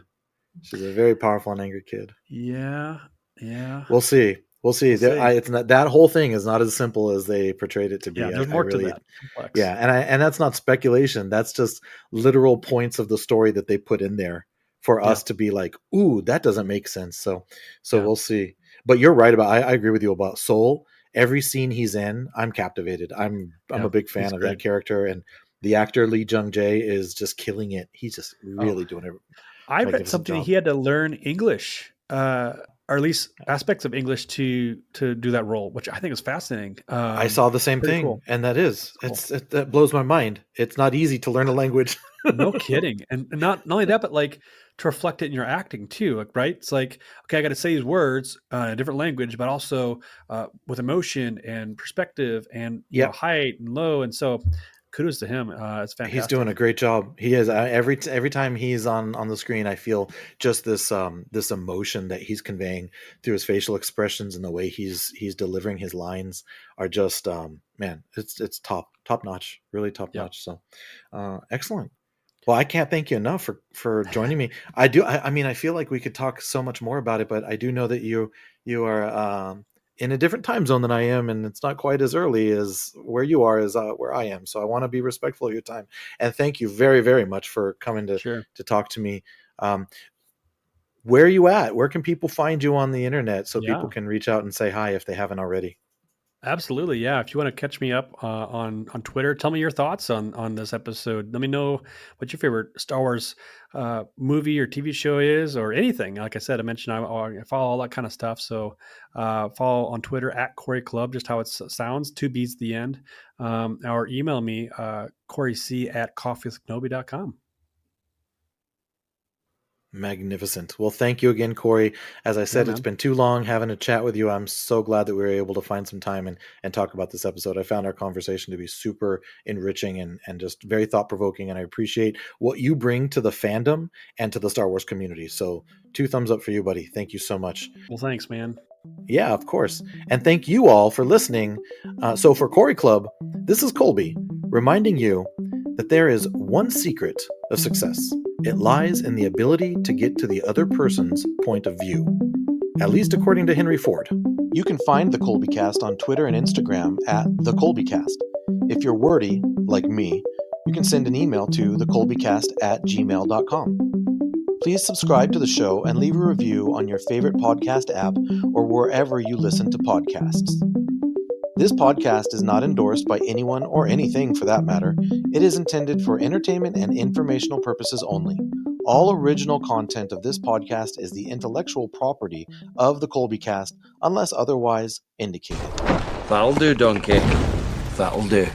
She's a very powerful and angry kid. Yeah. Yeah. We'll see. We'll see. We'll see. It's not, that whole thing is not as simple as they portrayed it to Yeah. be. There's I more to really, that. Complex. yeah, and that's not speculation. That's just literal points of the story that they put in there for Yeah. us to be like, ooh, that doesn't make sense. So Yeah. we'll see. But you're right about. I agree with you about Soul. Every scene he's in, I'm captivated. I'm Yeah. a big He's fan of that great. character, and the actor Lee Jung Jae is just killing it. He's just Oh, really doing a I read magnificent something that job. he had to learn English, or at least aspects of English to do that role, which I think is fascinating. I saw the same Pretty thing, cool. and It's cool. that blows my mind. It's not easy to learn a language. No kidding. And not only that, but like to reflect it in your acting too, like, right? It's like, okay, I got to say these words in a different language, but also with emotion and perspective and, Yep. height and low. And so kudos to him. It's He's doing a fantastic. great job. He is. Every time he's on the screen, I feel just this emotion that he's conveying through his facial expressions and the way he's delivering his lines are just man, it's top notch, really top Yeah, notch. So excellent. Well, I can't thank you enough for joining me. I do. I mean, I feel like we could talk so much more about it, but I do know that you are in a different time zone than I am, and it's not quite as early as where you are as where I am. So I want to be respectful of your time, and thank you very very much for coming sure. to talk to me. Um, where are you at? Where can people find you on the internet so people Yeah. can reach out and say hi if they haven't already? Absolutely, yeah. If you want to catch me up on Twitter, tell me your thoughts on this episode. Let me know what your favorite Star Wars movie or TV show is, or anything. Like I said, I mentioned I follow all that kind of stuff. So follow on Twitter at Cory Clubb, just how it sounds, two B's at the end. Or email me CoryC at coffeewithkenobi.com. Magnificent. Well, thank you again, Cory. As I Yeah, said, it's man. been too long having a chat with you. I'm so glad that we were able to find some time and talk about this episode. I found our conversation to be super enriching and just very thought provoking. And I appreciate what you bring to the fandom and to the Star Wars community. So, 2 thumbs up for you, buddy. Thank you so much. Well, thanks, man. Yeah, of course. And thank you all for listening. So, for Cory Clubb, this is Colby reminding you that there is one secret of success. It lies in the ability to get to the other person's point of view, at least according to Henry Ford. You can find the Colbycast on Twitter and Instagram at the Colbycast. If you're wordy, like me, you can send an email to thecolbycast@gmail.com. Please subscribe to the show and leave a review on your favorite podcast app or wherever you listen to podcasts. This podcast is not endorsed by anyone or anything for that matter. It is intended for entertainment and informational purposes only. All original content of this podcast is the intellectual property of the Colbycast unless otherwise indicated. That'll do, Donkey. That'll do.